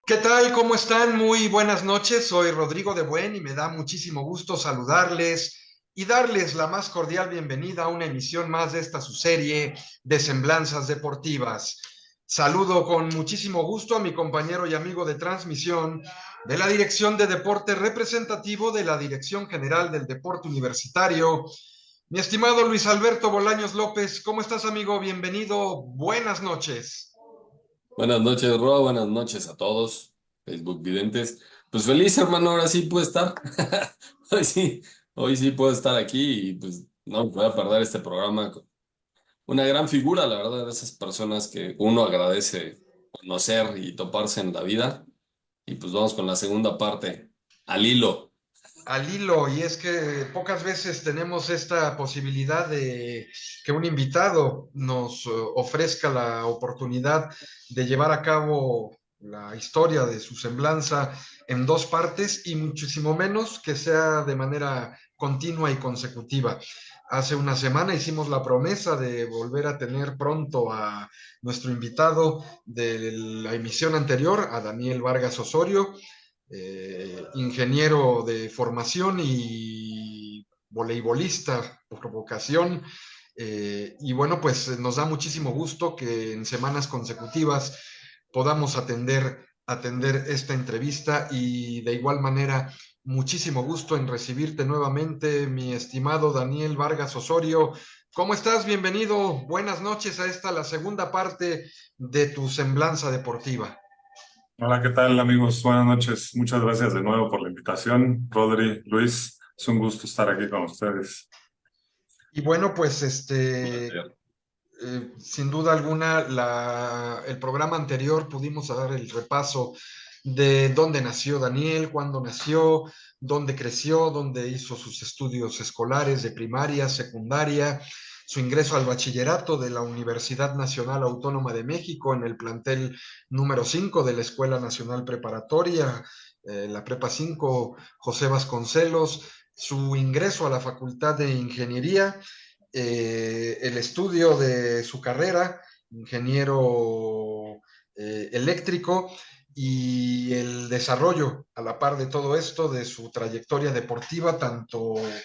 ¿Qué tal? ¿Cómo están? Muy buenas noches. Soy Rodrigo de Buen y me da muchísimo gusto saludarles y darles la más cordial bienvenida a una emisión más de esta su serie de Semblanzas Deportivas. Saludo con muchísimo gusto a mi compañero y amigo de transmisión de la Dirección de Deporte Representativo de la Dirección General del Deporte Universitario, mi estimado Luis Alberto Bolaños López. ¿Cómo estás, amigo? Bienvenido. Buenas noches. Buenas noches, Roa. Buenas noches a todos, Facebook videntes. Pues feliz, hermano, ahora sí puedo estar. Hoy sí, hoy sí puedo estar aquí y pues no me voy a perder este programa. Una gran figura, la verdad, de esas personas que uno agradece conocer y toparse en la vida. Y pues vamos con la segunda parte, al hilo. Al hilo, y es que pocas veces tenemos esta posibilidad de que un invitado nos ofrezca la oportunidad de llevar a cabo la historia de su semblanza en dos partes y muchísimo menos que sea de manera continua y consecutiva. Hace una semana hicimos la promesa de volver a tener pronto a nuestro invitado de la emisión anterior, a Daniel Vargas Osorio, ingeniero de formación y voleibolista por vocación. Y bueno, pues nos da muchísimo gusto que en semanas consecutivas podamos atender esta entrevista y de igual manera muchísimo gusto en recibirte nuevamente, mi estimado Daniel Vargas Osorio. ¿Cómo estás? Bienvenido. Buenas noches a esta, la segunda parte de tu semblanza deportiva. Hola, ¿qué tal amigos? Buenas noches. Muchas gracias de nuevo por la invitación. Rodri, Luis, es un gusto estar aquí con ustedes. Y bueno, pues Placer. sin duda alguna, el programa anterior pudimos dar el repaso de dónde nació Daniel, cuándo nació, dónde creció, dónde hizo sus estudios escolares de primaria, secundaria, su ingreso al bachillerato de la Universidad Nacional Autónoma de México en el plantel número 5 de la Escuela Nacional Preparatoria, la Prepa 5 José Vasconcelos, su ingreso a la Facultad de Ingeniería, el estudio de su carrera, ingeniero eléctrico, y el desarrollo a la par de todo esto de su trayectoria deportiva,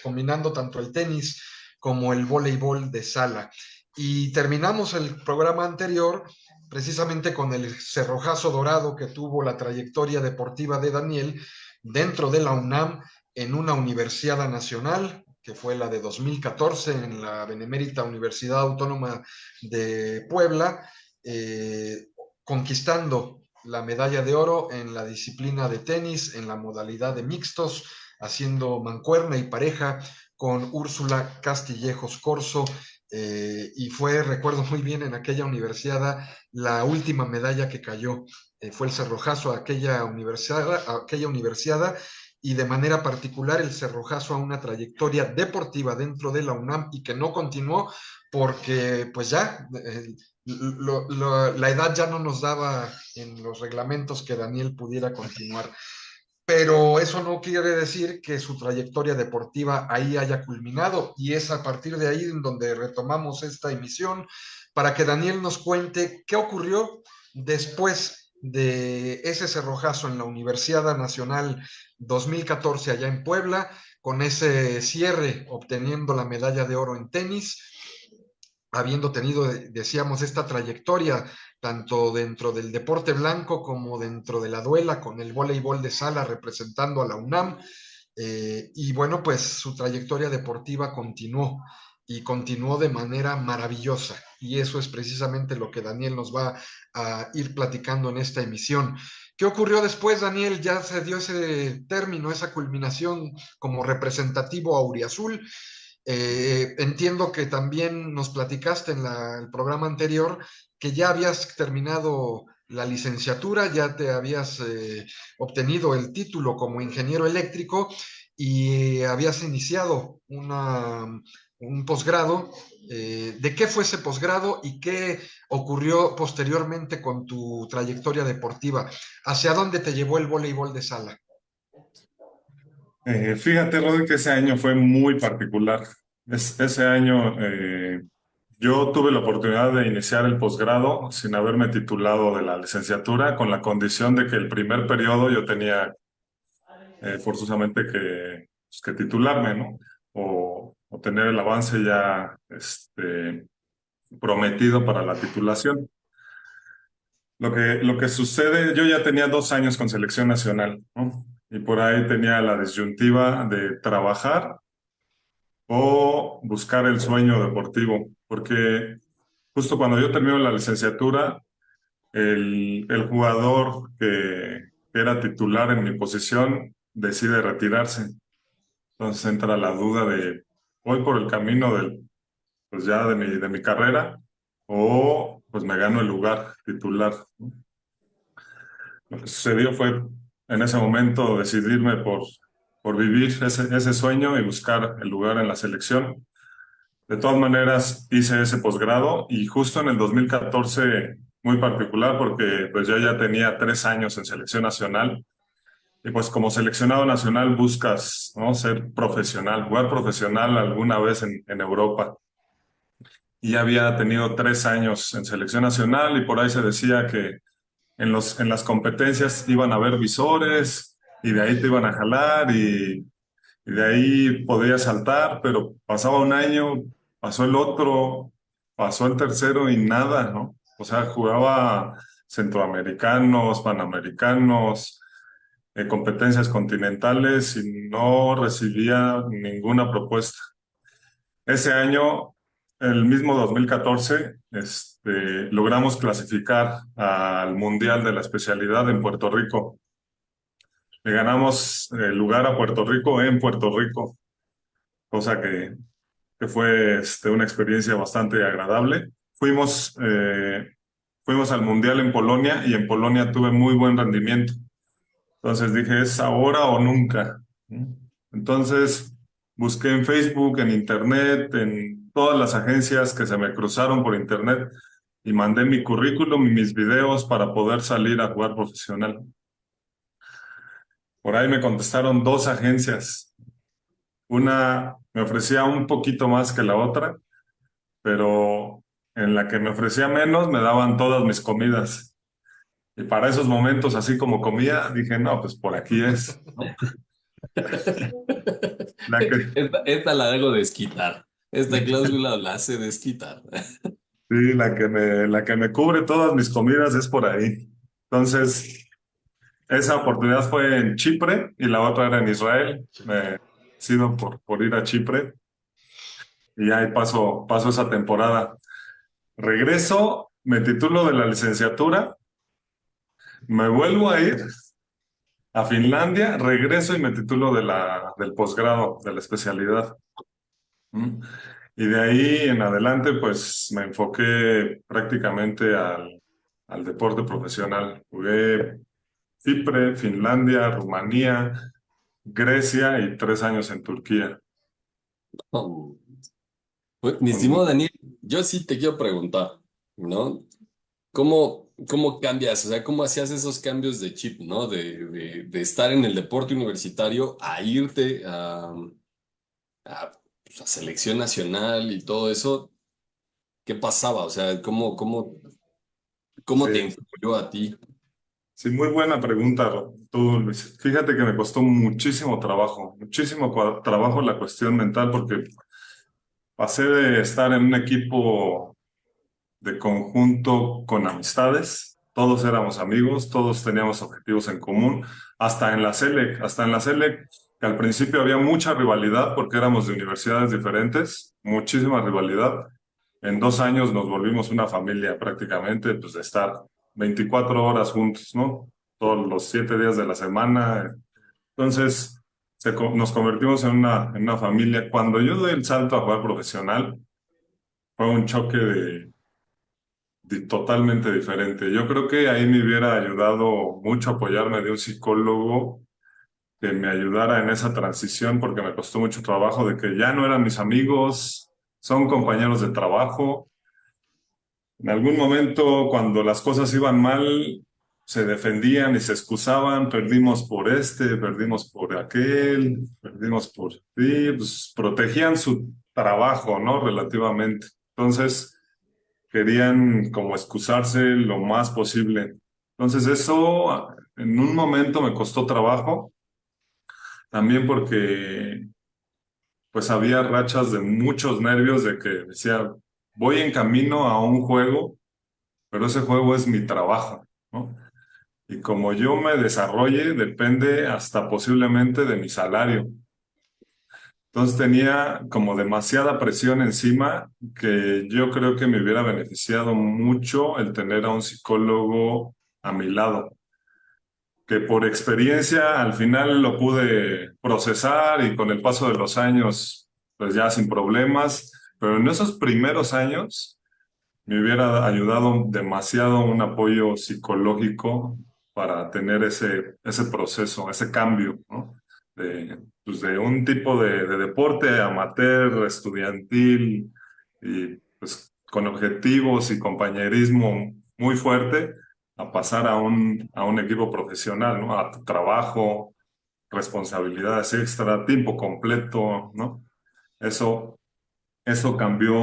combinando tanto el tenis como el voleibol de sala. Y terminamos el programa anterior precisamente con el cerrojazo dorado que tuvo la trayectoria deportiva de Daniel dentro de la UNAM en una universidad nacional, que fue la de 2014 en la Benemérita Universidad Autónoma de Puebla, conquistando la medalla de oro en la disciplina de tenis, en la modalidad de mixtos, haciendo mancuerna y pareja con Úrsula Castillejos Corso. Y fue, recuerdo muy bien, en aquella universidad, la última medalla que cayó. Fue el cerrojazo a aquella universidad y de manera particular el cerrojazo a una trayectoria deportiva dentro de la UNAM y que no continuó porque pues ya la edad ya no nos daba en los reglamentos que Daniel pudiera continuar. Pero eso no quiere decir que su trayectoria deportiva ahí haya culminado y es a partir de ahí en donde retomamos esta emisión para que Daniel nos cuente qué ocurrió después de ese cerrojazo en la Universidad Nacional 2014 allá en Puebla, con ese cierre obteniendo la medalla de oro en tenis, habiendo tenido, decíamos, esta trayectoria tanto dentro del deporte blanco como dentro de la duela con el voleibol de sala representando a la UNAM. Y bueno, pues su trayectoria deportiva continuó y continuó de manera maravillosa. Y eso es precisamente lo que Daniel nos va a ir platicando en esta emisión. ¿Qué ocurrió después, Daniel? Ya se dio ese término, esa culminación como representativo auriazul. Entiendo que también nos platicaste en el programa anterior que ya habías terminado la licenciatura, ya te habías obtenido el título como ingeniero eléctrico y habías iniciado un posgrado. ¿De qué fue ese posgrado y qué ocurrió posteriormente con tu trayectoria deportiva? ¿Hacia dónde te llevó el voleibol de sala? Fíjate, Rodri, que ese año fue muy particular. Ese año Yo tuve la oportunidad de iniciar el posgrado sin haberme titulado de la licenciatura, con la condición de que el primer periodo yo tenía forzosamente que titularme, ¿no? O tener el avance ya prometido para la titulación. Lo que sucede, yo ya tenía 2 años con selección nacional, ¿no? Y por ahí tenía la disyuntiva de trabajar o buscar el sueño deportivo, porque justo cuando yo termino la licenciatura, el jugador que era titular en mi posición decide retirarse. Entonces entra la duda de, ¿voy por el camino pues ya de mi carrera o pues me gano el lugar titular, ¿no? Lo que sucedió fue en ese momento decidirme por vivir ese sueño y buscar el lugar en la selección. De todas maneras, hice ese posgrado y justo en el 2014, muy particular porque pues yo ya tenía 3 años en selección nacional y pues como seleccionado nacional buscas, ¿no?, ser profesional, jugar profesional alguna vez en Europa. Y ya había tenido 3 años en selección nacional y por ahí se decía que en las competencias iban a haber visores y de ahí te iban a jalar y de ahí podías saltar, pero pasaba un año, pasó el otro, pasó el tercero y nada, ¿no? O sea, jugaba centroamericanos, panamericanos, competencias continentales y no recibía ninguna propuesta. Ese año, el mismo 2014, logramos clasificar al Mundial de la especialidad en Puerto Rico. Le ganamos el lugar a Puerto Rico en Puerto Rico, cosa que fue una experiencia bastante agradable. Fuimos al Mundial en Polonia y en Polonia tuve muy buen rendimiento. Entonces dije, es ahora o nunca. Entonces busqué en Facebook, en Internet, en todas las agencias que se me cruzaron por Internet y mandé mi currículum y mis videos para poder salir a jugar profesional. Por ahí me contestaron 2 agencias. Una me ofrecía un poquito más que la otra, pero en la que me ofrecía menos me daban todas mis comidas. Y para esos momentos, así como comía, dije, no, pues por aquí es, ¿no? La que, Esta la hago desquitar. Esta cláusula la hace desquitar. sí, la que me cubre todas mis comidas es por ahí. Entonces, esa oportunidad fue en Chipre y la otra era en Israel. Me decido por ir a Chipre y ahí paso esa temporada. Regreso, me titulo de la licenciatura, me vuelvo a ir a Finlandia, regreso y me titulo del posgrado, de la especialidad. ¿Mm? Y de ahí en adelante, pues me enfoqué prácticamente al deporte profesional. Jugué Chipre, Finlandia, Rumanía, Grecia y 3 años en Turquía. Oh. Pues, mi Con- estimado Daniel, yo sí te quiero preguntar, ¿no? ¿Cómo cambias? O sea, ¿cómo hacías esos cambios de chip, ¿no? De estar en el deporte universitario a irte pues, a selección nacional y todo eso. ¿Qué pasaba? O sea, ¿cómo te Sí, influyó a ti? sí, muy buena pregunta, tú, Luis. Fíjate que me costó muchísimo trabajo la cuestión mental, porque pasé de estar en un equipo de conjunto con amistades, todos éramos amigos, todos teníamos objetivos en común, hasta en la SELEC, que al principio había mucha rivalidad porque éramos de universidades diferentes, muchísima rivalidad. En 2 años nos volvimos una familia prácticamente, pues de estar 24 horas juntos, ¿no? Todos los 7 días de la semana. Entonces, nos convertimos en una familia. Cuando yo doy el salto a jugar profesional, fue un choque totalmente diferente. Yo creo que ahí me hubiera ayudado mucho apoyarme de un psicólogo que me ayudara en esa transición, porque me costó mucho trabajo de que ya no eran mis amigos, son compañeros de trabajo. En algún momento, cuando las cosas iban mal, se defendían y se excusaban, perdimos por perdimos por aquel, perdimos por... Sí, pues protegían su trabajo, ¿no? Relativamente. Entonces, querían como excusarse lo más posible. Entonces eso en un momento me costó trabajo, también porque pues había rachas de muchos nervios de que decía, voy en camino a un juego, pero ese juego es mi trabajo, ¿no? Y como yo me desarrolle, depende hasta posiblemente de mi salario. Entonces tenía como demasiada presión encima que yo creo que me hubiera beneficiado mucho el tener a un psicólogo a mi lado, que por experiencia al final lo pude procesar y con el paso de los años, pues ya sin problemas, pero en esos primeros años me hubiera ayudado demasiado un apoyo psicológico para tener ese proceso, ese cambio, ¿no? Pues de un tipo de deporte amateur, estudiantil, y pues con objetivos y compañerismo muy fuerte, a pasar a un equipo profesional, ¿no? A tu trabajo, responsabilidades extra, tiempo completo, ¿no? Eso, eso cambió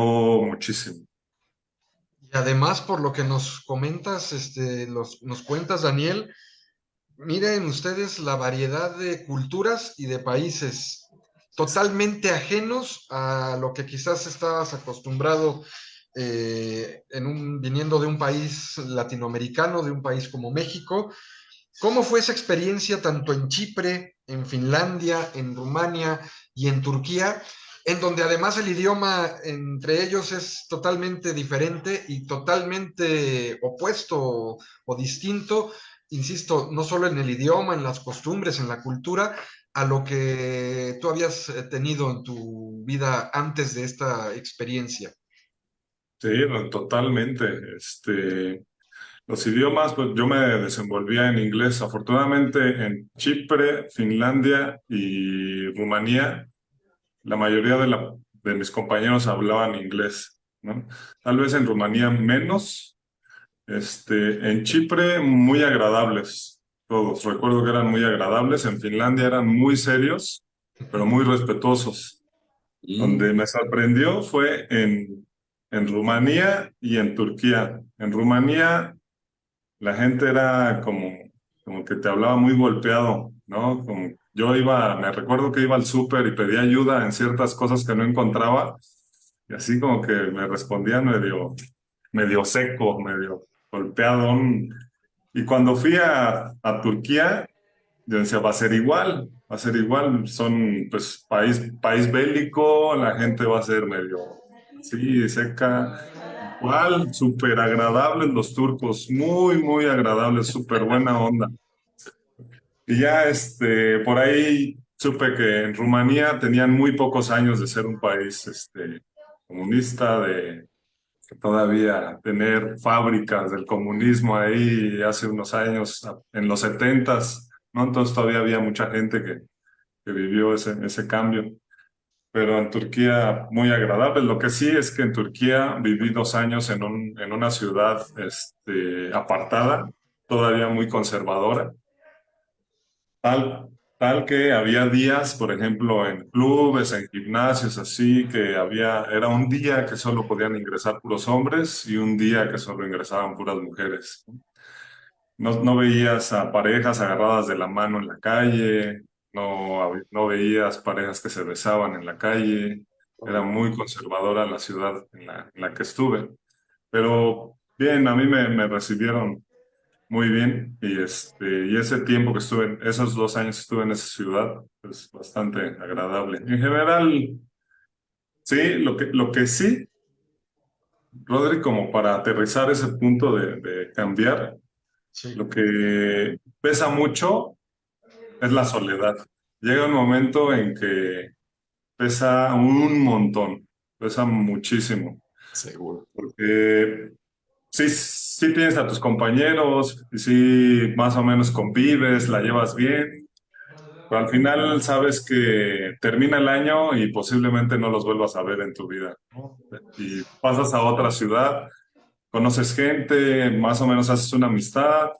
muchísimo. Y además, por lo que nos comentas, nos cuentas, Daniel, miren ustedes la variedad de culturas y de países totalmente ajenos a lo que quizás estabas acostumbrado viniendo de un país latinoamericano, de un país como México. ¿Cómo fue esa experiencia tanto en Chipre, en Finlandia, en Rumania y en Turquía, en donde además el idioma entre ellos es totalmente diferente y totalmente opuesto o distinto, insisto, no solo en el idioma, en las costumbres, en la cultura, a lo que tú habías tenido en tu vida antes de esta experiencia? Sí, no, totalmente. Los idiomas, pues yo me desenvolvía en inglés. Afortunadamente en Chipre, Finlandia y Rumanía, la mayoría de mis compañeros hablaban inglés, ¿no? Tal vez en Rumanía menos. En Chipre muy agradables, todos. Recuerdo que eran muy agradables. En Finlandia eran muy serios, pero muy respetuosos. Mm, Donde me sorprendió fue en Rumanía y en Turquía. En Rumanía la gente era como que te hablaba muy golpeado, ¿no? Como me recuerdo que iba al súper y pedía ayuda en ciertas cosas que no encontraba, y así como que me respondían medio seco, medio golpeado. Y cuando fui a Turquía, yo decía, va a ser igual, son pues país bélico, la gente va a ser medio, sí, seca. Igual, súper agradables los turcos, muy, muy agradables, súper buena onda. Y ya por ahí supe que en Rumanía tenían muy pocos años de ser un país comunista, de todavía tener fábricas del comunismo ahí hace unos años, en los setentas, ¿no? Entonces todavía había mucha gente que vivió ese cambio. Pero en Turquía muy agradable. Lo que sí es que en Turquía viví 2 años en una ciudad apartada, todavía muy conservadora, tal que había días, por ejemplo, en clubes, en gimnasios, así, era un día que solo podían ingresar puros hombres y un día que solo ingresaban puras mujeres. No, no veías a parejas agarradas de la mano en la calle, no veías parejas que se besaban en la calle. Era muy conservadora la ciudad en la que estuve. Pero bien, a mí me recibieron muy bien y ese tiempo que esos 2 años que estuve en esa ciudad, es bastante agradable. En general, sí, lo que sí, Rodri, como para aterrizar ese punto de cambiar, Sí. lo que pesa mucho es la soledad. Llega un momento en que pesa un montón, pesa muchísimo, seguro. porque sí tienes a tus compañeros, y sí más o menos convives, la llevas bien, pero al final sabes que termina el año y posiblemente no los vuelvas a ver en tu vida, ¿no? Y pasas a otra ciudad, conoces gente, más o menos haces una amistad,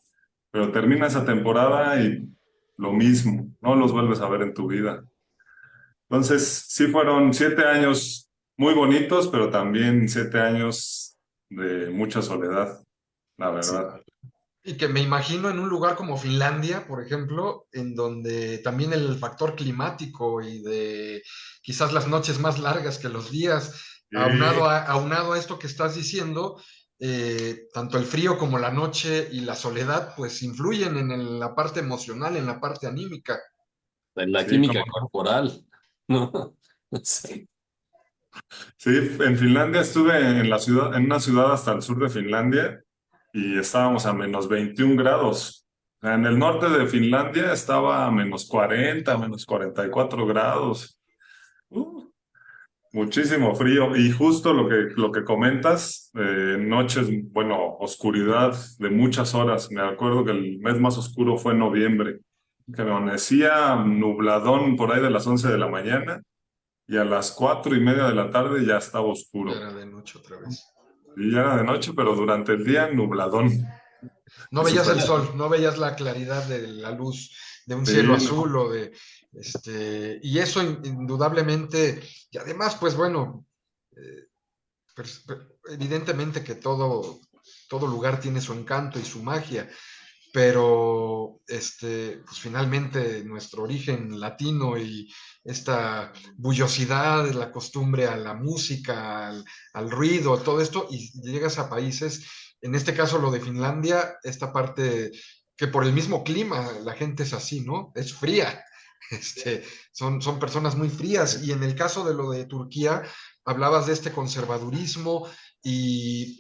pero termina esa temporada y lo mismo, no los vuelves a ver en tu vida. Entonces, sí fueron 7 años muy bonitos, pero también 7 años de mucha soledad, la Sí. verdad. Y que me imagino en un lugar como Finlandia, por ejemplo, en donde también el factor climático y de quizás las noches más largas que los días, Y aunado a esto que estás diciendo, tanto el frío como la noche y la soledad, pues influyen en la parte emocional, en la parte anímica. En la sí, química corporal, ¿no? Sí. sí, en Finlandia estuve en la ciudad, en una ciudad hasta el sur de Finlandia y estábamos a -21 grados. O sea, en el norte de Finlandia estaba a -40, -44 grados. Uh, Muchísimo frío. Y justo lo que comentas, noches, bueno, oscuridad de muchas horas. Me acuerdo que el mes más oscuro fue noviembre, que amanecía nubladón por ahí de las 11 de la mañana y a las 4:30 de la tarde ya estaba Ya oscuro. era de noche otra vez. Y ya era de noche, pero durante el día nubladón. No Y veías el súper. sol, no veías la claridad de la luz de un cielo Sí, azul no. o de y eso indudablemente, y además, pues bueno, eh, evidentemente que todo lugar tiene su encanto y su magia, pero pues finalmente nuestro origen latino y esta bullosidad, la costumbre a la música, al ruido, todo esto, y llegas a países, en este caso lo de Finlandia, esta parte que por el mismo clima la gente es así, ¿no? Es fría. Son personas muy frías. Y en el caso de lo de Turquía, hablabas de este conservadurismo y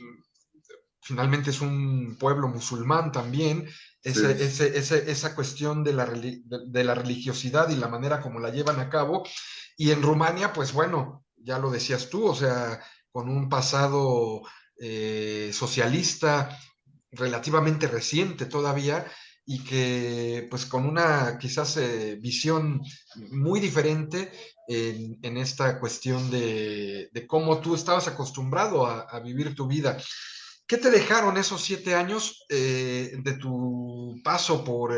finalmente es un pueblo musulmán también, Sí, esa cuestión de la religiosidad y la manera como la llevan a cabo. Y en Rumania, pues bueno, ya lo decías tú, o sea, con un pasado socialista relativamente reciente todavía y que pues con una quizás visión muy diferente en esta cuestión de cómo tú estabas acostumbrado a vivir tu vida. ¿Qué te dejaron esos 7 años de tu paso por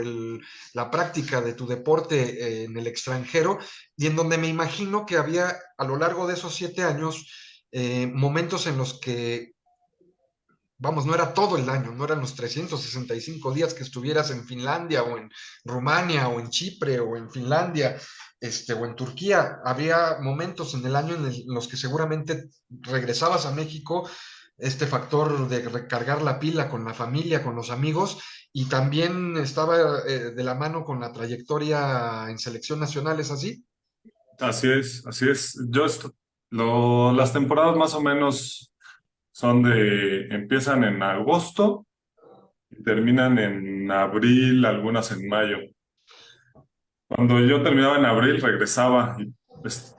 la práctica de tu deporte en el extranjero? Y en donde me imagino que había a lo largo de esos 7 años momentos en los que, vamos, no era todo el año, no eran los 365 días que estuvieras en Finlandia o en Rumania o en Chipre o en Finlandia o en Turquía. Había momentos en el año en los que seguramente regresabas a México, este factor de recargar la pila con la familia, con los amigos, y también estaba de la mano con la trayectoria en selección nacional, ¿es así? así es, así es. Las temporadas más o menos empiezan en agosto y terminan en abril, algunas en mayo. Cuando yo terminaba en abril, regresaba y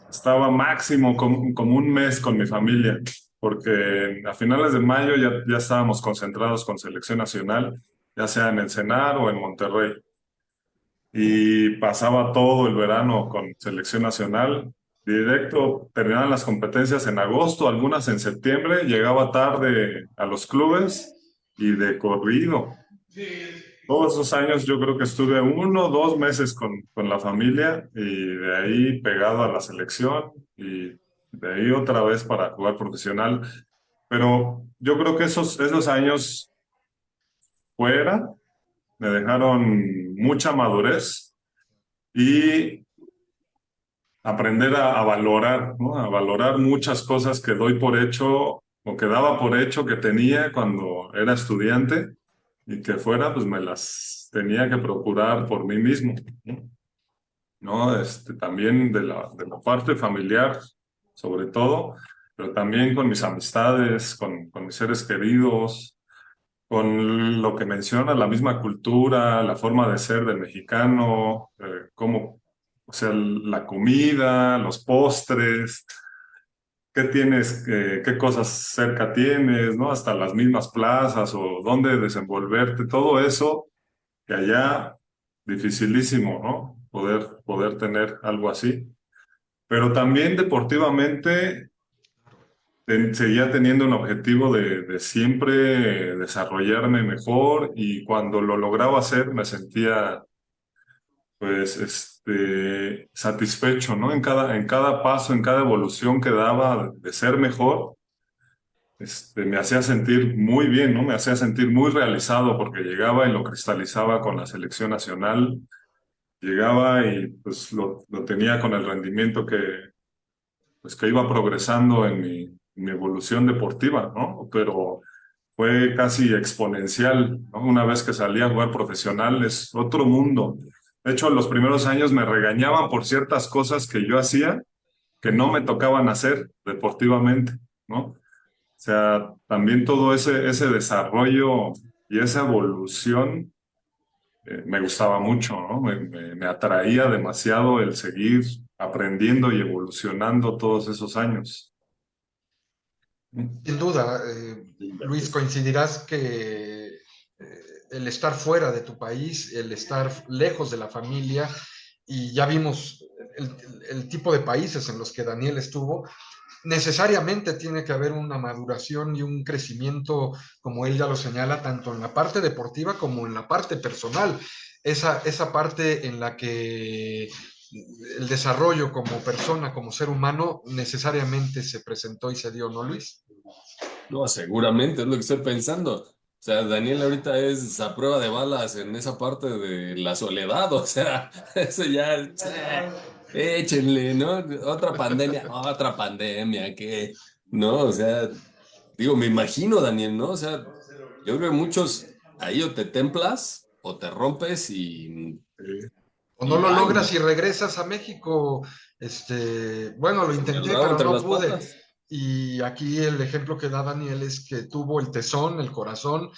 estaba máximo como un mes con mi familia, porque a finales de mayo ya estábamos concentrados con selección nacional, ya sea en Ensenada o en Monterrey. Y pasaba todo el verano con selección nacional. Directo, terminaban las competencias en agosto, algunas en septiembre, llegaba tarde a los clubes y de corrido. Todos esos años yo creo que estuve 1 o 2 meses con la familia y de ahí pegado a la selección y de ahí otra vez para jugar profesional. Pero yo creo que esos años fuera me dejaron mucha madurez y aprender a valorar, ¿no? A valorar muchas cosas que doy por hecho o que daba por hecho que tenía cuando era estudiante y que fuera, pues me las tenía que procurar por mí mismo, ¿no? ¿No? También de la parte familiar, sobre todo, pero también con mis amistades, con mis seres queridos, con lo que menciona la misma cultura, la forma de ser del mexicano, o sea, la comida, los postres, qué tienes, qué cosas cerca tienes, ¿no? Hasta las mismas plazas o dónde desenvolverte, todo eso que allá dificilísimo, ¿no? Poder tener algo así. Pero también deportivamente seguía teniendo un objetivo de siempre desarrollarme mejor y cuando lo lograba hacer me sentía pues satisfecho, ¿no? En cada paso, en cada evolución que daba de ser mejor, me hacía sentir muy bien, ¿no? Me hacía sentir muy realizado porque llegaba y lo cristalizaba con la selección nacional, llegaba y pues lo tenía con el rendimiento que iba progresando en mi evolución deportiva, ¿no? Pero fue casi exponencial, ¿no? Una vez que salí a jugar profesional es otro mundo. De hecho, los primeros años me regañaban por ciertas cosas que yo hacía que no me tocaban hacer deportivamente, ¿no? O sea, también todo ese desarrollo y esa evolución me gustaba mucho, ¿no? Me atraía demasiado el seguir aprendiendo y evolucionando todos esos años. Sin duda, Luis, coincidirás que el estar fuera de tu país, el estar lejos de la familia, y ya vimos el tipo de países en los que Daniel estuvo, necesariamente tiene que haber una maduración y un crecimiento, como él ya lo señala, tanto en la parte deportiva como en la parte personal. Esa parte en la que el desarrollo como persona, como ser humano, necesariamente se presentó y se dio, ¿no, Luis? No, seguramente es lo que estoy pensando. O sea, Daniel ahorita es a prueba de balas en esa parte de la soledad. O sea, eso ya, échenle, ¿no? Otra pandemia, ¿qué? No, o sea, digo, me imagino, Daniel, ¿no? O sea, yo creo que muchos ahí o te templas o te rompes O no y lo bye, logras y ¿no? regresas a México. Bueno, lo Pues el intenté, rabo pero entre no las pude. patas. Y aquí el ejemplo que da Daniel es que tuvo el tesón, el corazón,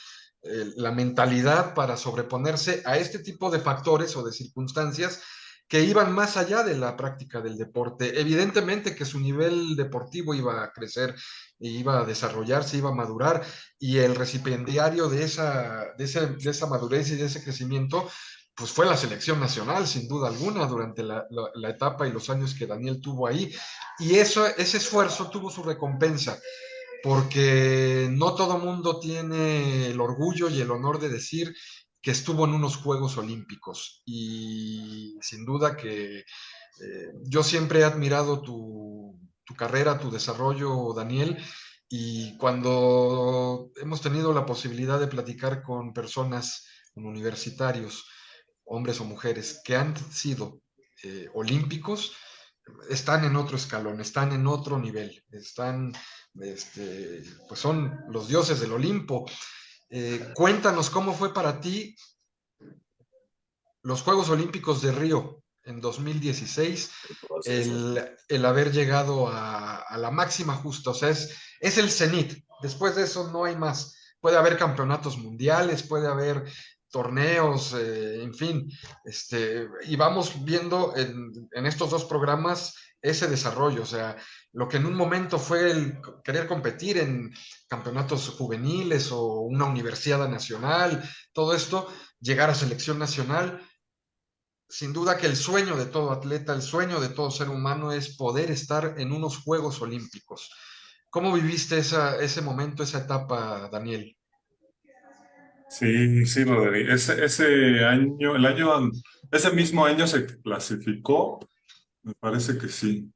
la mentalidad para sobreponerse a este tipo de factores o de circunstancias que iban más allá de la práctica del deporte. Evidentemente que su nivel deportivo iba a crecer, iba a desarrollarse, iba a madurar, y el recipiendario de esa madurez y de ese crecimiento pues fue la selección nacional, sin duda alguna, durante la etapa y los años que Daniel tuvo ahí. Y ese esfuerzo tuvo su recompensa, porque no todo mundo tiene el orgullo y el honor de decir que estuvo en unos Juegos Olímpicos. Y sin duda que yo siempre he admirado tu carrera, tu desarrollo, Daniel, y cuando hemos tenido la posibilidad de platicar con personas, con universitarios, hombres o mujeres, que han sido olímpicos, están en otro escalón, están en otro nivel, pues son los dioses del Olimpo. Cuéntanos cómo fue para ti los Juegos Olímpicos de Río en 2016, El proceso. el haber llegado a la máxima justa, o sea, es el cenit. Después de eso no hay más. Puede haber campeonatos mundiales, puede haber torneos, en fin, y vamos viendo en estos dos programas ese desarrollo, o sea, lo que en un momento fue el querer competir en campeonatos juveniles o una universidad nacional, todo esto, llegar a selección nacional, sin duda que el sueño de todo atleta, el sueño de todo ser humano es poder estar en unos Juegos Olímpicos. ¿Cómo viviste ese momento, esa etapa, Daniel? Sí, sí, Rodri. Ese año, ese mismo año se clasificó, me parece que sí.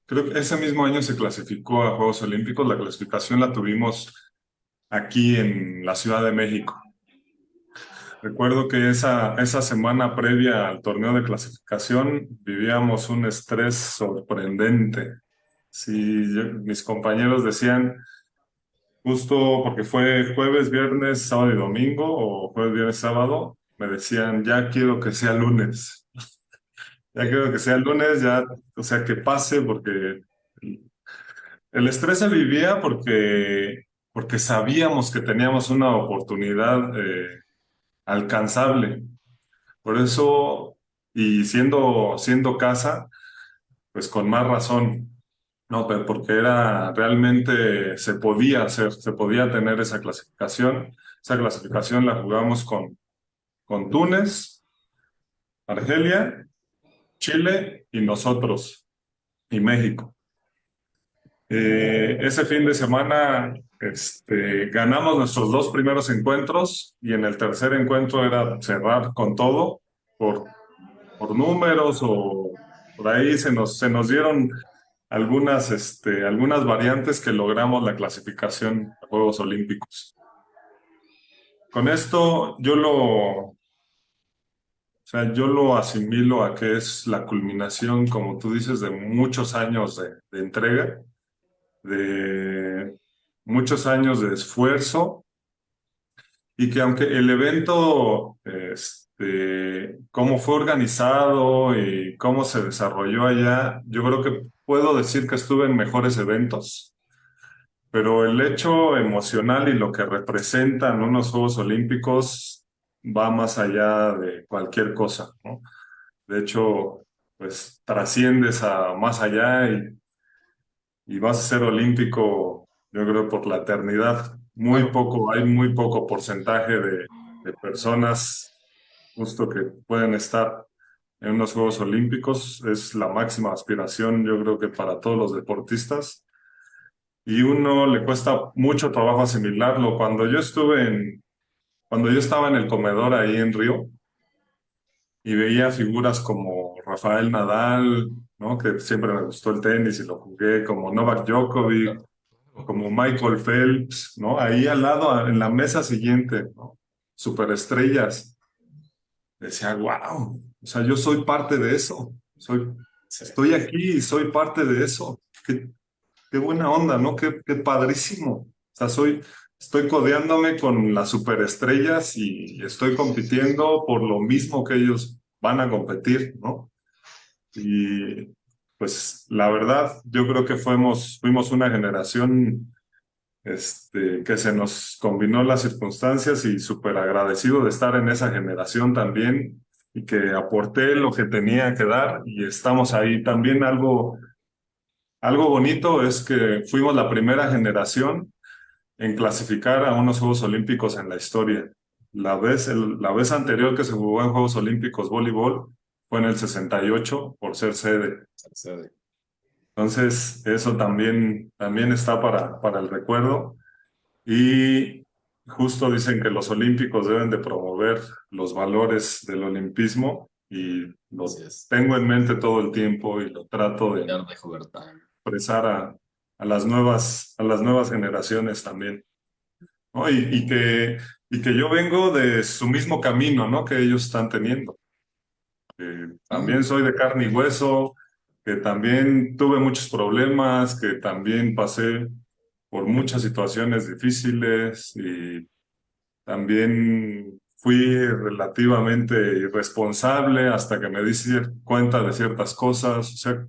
Creo que ese mismo año se clasificó a Juegos Olímpicos. La clasificación la tuvimos aquí en la Ciudad de México. Recuerdo que esa semana previa al torneo de clasificación vivíamos un estrés sorprendente. Sí, mis compañeros decían, justo porque fue jueves, viernes, sábado y domingo, o jueves, viernes, sábado, me decían, ya quiero que sea lunes. Ya quiero que sea lunes, ya, o sea, que pase, porque el estrés se vivía porque sabíamos que teníamos una oportunidad alcanzable. Por eso, y siendo casa, pues con más razón, no, pero porque era realmente, se podía hacer, se podía tener esa clasificación. Esa clasificación la jugamos con Túnez, Argelia, Chile y nosotros, y México. Ese fin de semana ganamos nuestros dos primeros encuentros y en el tercer encuentro era cerrar con todo por números o por ahí se nos dieron. algunas variantes que logramos la clasificación a Juegos Olímpicos. Con esto yo lo asimilo a que es la culminación, como tú dices, de muchos años de entrega, de muchos años de esfuerzo, y que aunque el evento, cómo fue organizado y cómo se desarrolló allá, yo creo que puedo decir que estuve en mejores eventos, pero el hecho emocional y lo que representan unos Juegos Olímpicos va más allá de cualquier cosa, ¿no? De hecho, pues trasciendes a más allá y vas a ser olímpico, yo creo, por la eternidad. Claro. Hay muy poco porcentaje de personas justo que pueden estar en unos Juegos Olímpicos. Es la máxima aspiración, yo creo que para todos los deportistas. Y uno le cuesta mucho trabajo asimilarlo. Cuando yo estaba en el comedor ahí en Río, y veía figuras como Rafael Nadal, ¿no? Que siempre me gustó el tenis y lo jugué, como Novak Djokovic, como Michael Phelps, ¿no? Ahí al lado, en la mesa siguiente, ¿no? Superestrellas. Decía, wow, o sea, yo soy parte de eso. Sí. Estoy aquí y soy parte de eso. Qué buena onda, ¿no? Qué padrísimo. O sea, estoy codeándome con las superestrellas y estoy compitiendo por lo mismo que ellos van a competir, ¿no? Y pues la verdad, yo creo que fuimos una generación que se nos combinó las circunstancias y súper agradecido de estar en esa generación también y que aporté lo que tenía que dar y estamos ahí. También algo bonito es que fuimos la primera generación en clasificar a unos Juegos Olímpicos en la historia. La vez anterior que se jugó en Juegos Olímpicos voleibol fue en el 68 por ser sede. Sí. Entonces, eso también está para el recuerdo. Y justo dicen que los olímpicos deben de promover los valores del olimpismo y Así lo es. tengo en mente todo el tiempo y lo trato de Ya de jugar. expresar a las nuevas generaciones también, ¿no? Y que yo vengo de su mismo camino, ¿no? Que ellos están teniendo. También soy de carne y hueso, que también tuve muchos problemas, que también pasé por muchas situaciones difíciles y también fui relativamente irresponsable hasta que me di cuenta de ciertas cosas. O sea,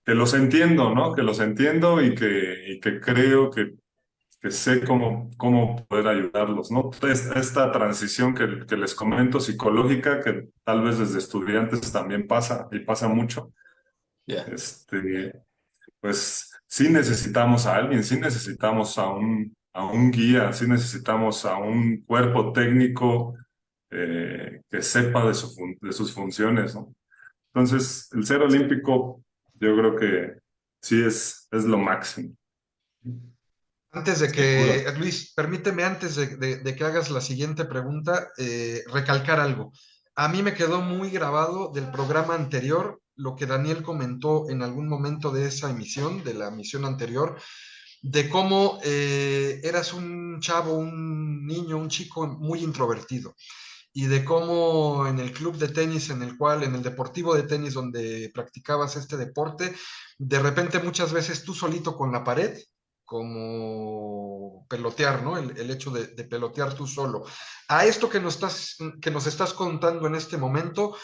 que los entiendo, ¿no? Que los entiendo y que creo que sé cómo poder ayudarlos, ¿no? Esta transición que les comento psicológica, que tal vez desde estudiantes también pasa y pasa mucho, Ya. este, pues sí necesitamos a alguien, sí necesitamos a un guía, sí necesitamos a un cuerpo técnico que sepa de sus funciones, ¿no? Entonces, el ser olímpico, yo creo que sí es lo máximo. Antes de que, Seguro. Luis, permíteme antes de que hagas la siguiente pregunta, recalcar algo. A mí me quedó muy grabado del programa anterior lo que Daniel comentó en algún momento de esa emisión, de la emisión anterior, de cómo eras un chavo, un niño, un chico muy introvertido y de cómo en el club de tenis en el deportivo de tenis donde practicabas este deporte, de repente muchas veces tú solito con la pared, como pelotear, ¿no? El hecho de pelotear tú solo. A esto que nos estás contando en este momento,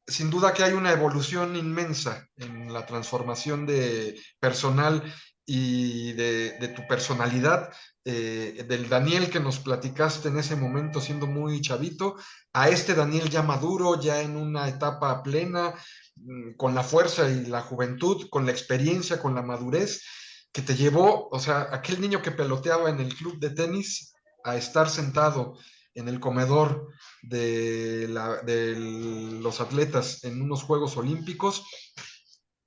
sin duda que hay una evolución inmensa en la transformación de personal y de tu personalidad, del Daniel que nos platicaste en ese momento siendo muy chavito, a este Daniel ya maduro, ya en una etapa plena, con la fuerza y la juventud, con la experiencia, con la madurez, que te llevó, o sea, aquel niño que peloteaba en el club de tenis a estar sentado en el comedor de los atletas en unos Juegos Olímpicos,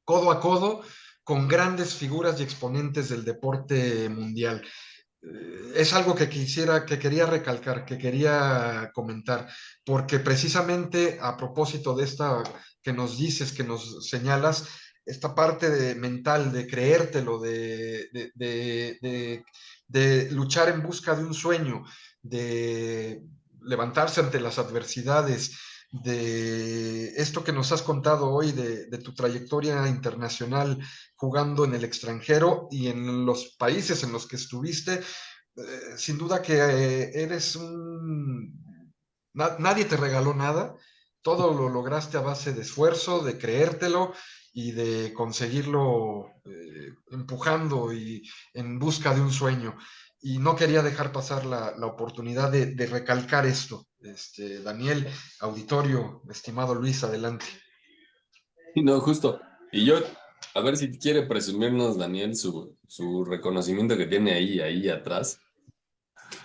codo a codo, con grandes figuras y exponentes del deporte mundial. Es algo que quería recalcar, que quería comentar, porque precisamente a propósito de esta que nos dices, que nos señalas, esta parte mental de creértelo, de luchar en busca de un sueño, de levantarse ante las adversidades, de esto que nos has contado hoy, de tu trayectoria internacional jugando en el extranjero y en los países en los que estuviste, sin duda que eres nadie te regaló nada, todo lo lograste a base de esfuerzo, de creértelo y de conseguirlo empujando y en busca de un sueño. Y no quería dejar pasar la oportunidad de recalcar esto. Daniel, auditorio, estimado Luis, adelante. Y no, justo. Y yo, a ver si quiere presumirnos, Daniel, su reconocimiento que tiene ahí atrás,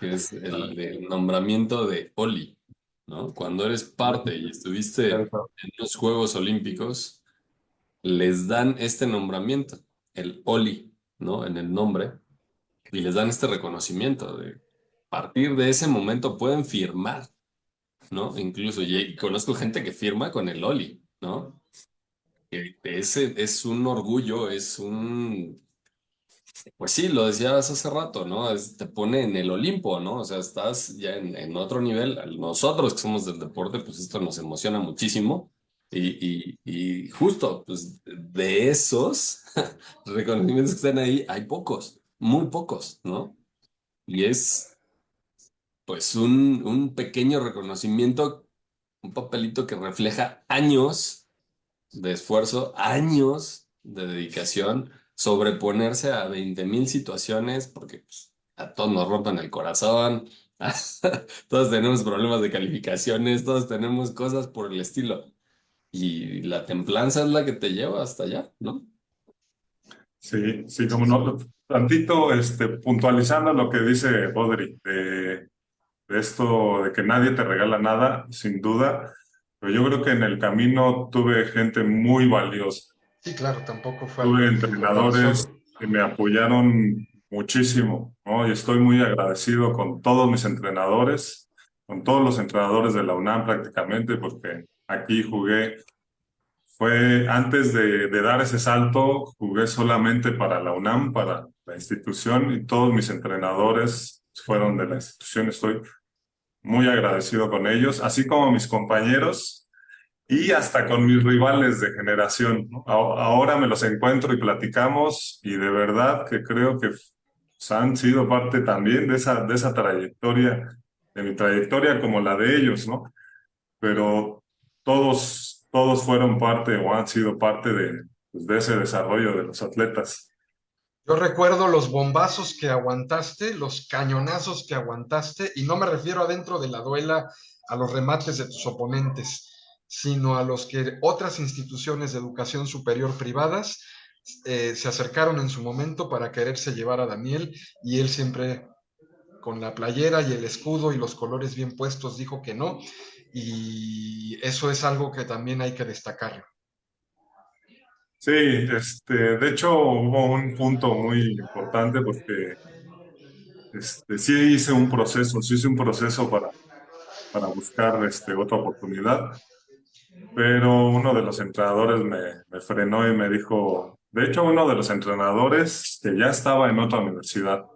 que es el nombramiento de Oli, ¿no? Cuando eres parte y estuviste en los Juegos Olímpicos, les dan este nombramiento, el Oli, ¿no? En el nombre, y les dan este reconocimiento de a partir de ese momento pueden firmar, ¿no? Incluso, y conozco gente que firma con el Oli, ¿no? Que ese es un orgullo, pues sí, lo decías hace rato, ¿no? Te pone en el Olimpo, ¿no? O sea, estás ya en otro nivel. Nosotros que somos del deporte, pues esto nos emociona muchísimo. Y justo, pues de esos reconocimientos que están ahí, hay pocos, muy pocos, ¿no? Y es pues un pequeño reconocimiento, un papelito que refleja años de esfuerzo, años de dedicación, sobreponerse a 20.000 situaciones, porque pues, a todos nos rompen el corazón, todos tenemos problemas de calificaciones, todos tenemos cosas por el estilo. Y la templanza es la que te lleva hasta allá, ¿no? Sí, sí, como no. Tantito, puntualizando lo que dice Rodri, de esto de que nadie te regala nada, sin duda, pero yo creo que en el camino tuve gente muy valiosa. Sí, claro, tampoco fue algo Tuve que lograste entrenadores solo. que me apoyaron muchísimo, ¿no? Y estoy muy agradecido con todos mis entrenadores, con todos los entrenadores de la UNAM prácticamente, porque aquí jugué, fue antes de dar ese salto, jugué solamente para la UNAM, para la institución, y todos mis entrenadores fueron de la institución. Estoy muy agradecido con ellos, así como mis compañeros y hasta con mis rivales de generación, ¿no? Ahora me los encuentro y platicamos y de verdad que creo que han sido parte también de esa trayectoria, de mi trayectoria como la de ellos, ¿no? Pero todos fueron parte o han sido parte pues, de ese desarrollo de los atletas. Yo recuerdo los bombazos que aguantaste, los cañonazos que aguantaste, y no me refiero adentro de la duela a los remates de tus oponentes, sino a los que otras instituciones de educación superior privadas se acercaron en su momento para quererse llevar a Daniel, y él siempre con la playera y el escudo y los colores bien puestos dijo que no, y eso es algo que también hay que destacarlo. Sí, de hecho hubo un punto muy importante porque sí hice un proceso para buscar otra oportunidad, pero uno de los entrenadores me frenó y me dijo, de hecho uno de los entrenadores que ya estaba en otra universidad,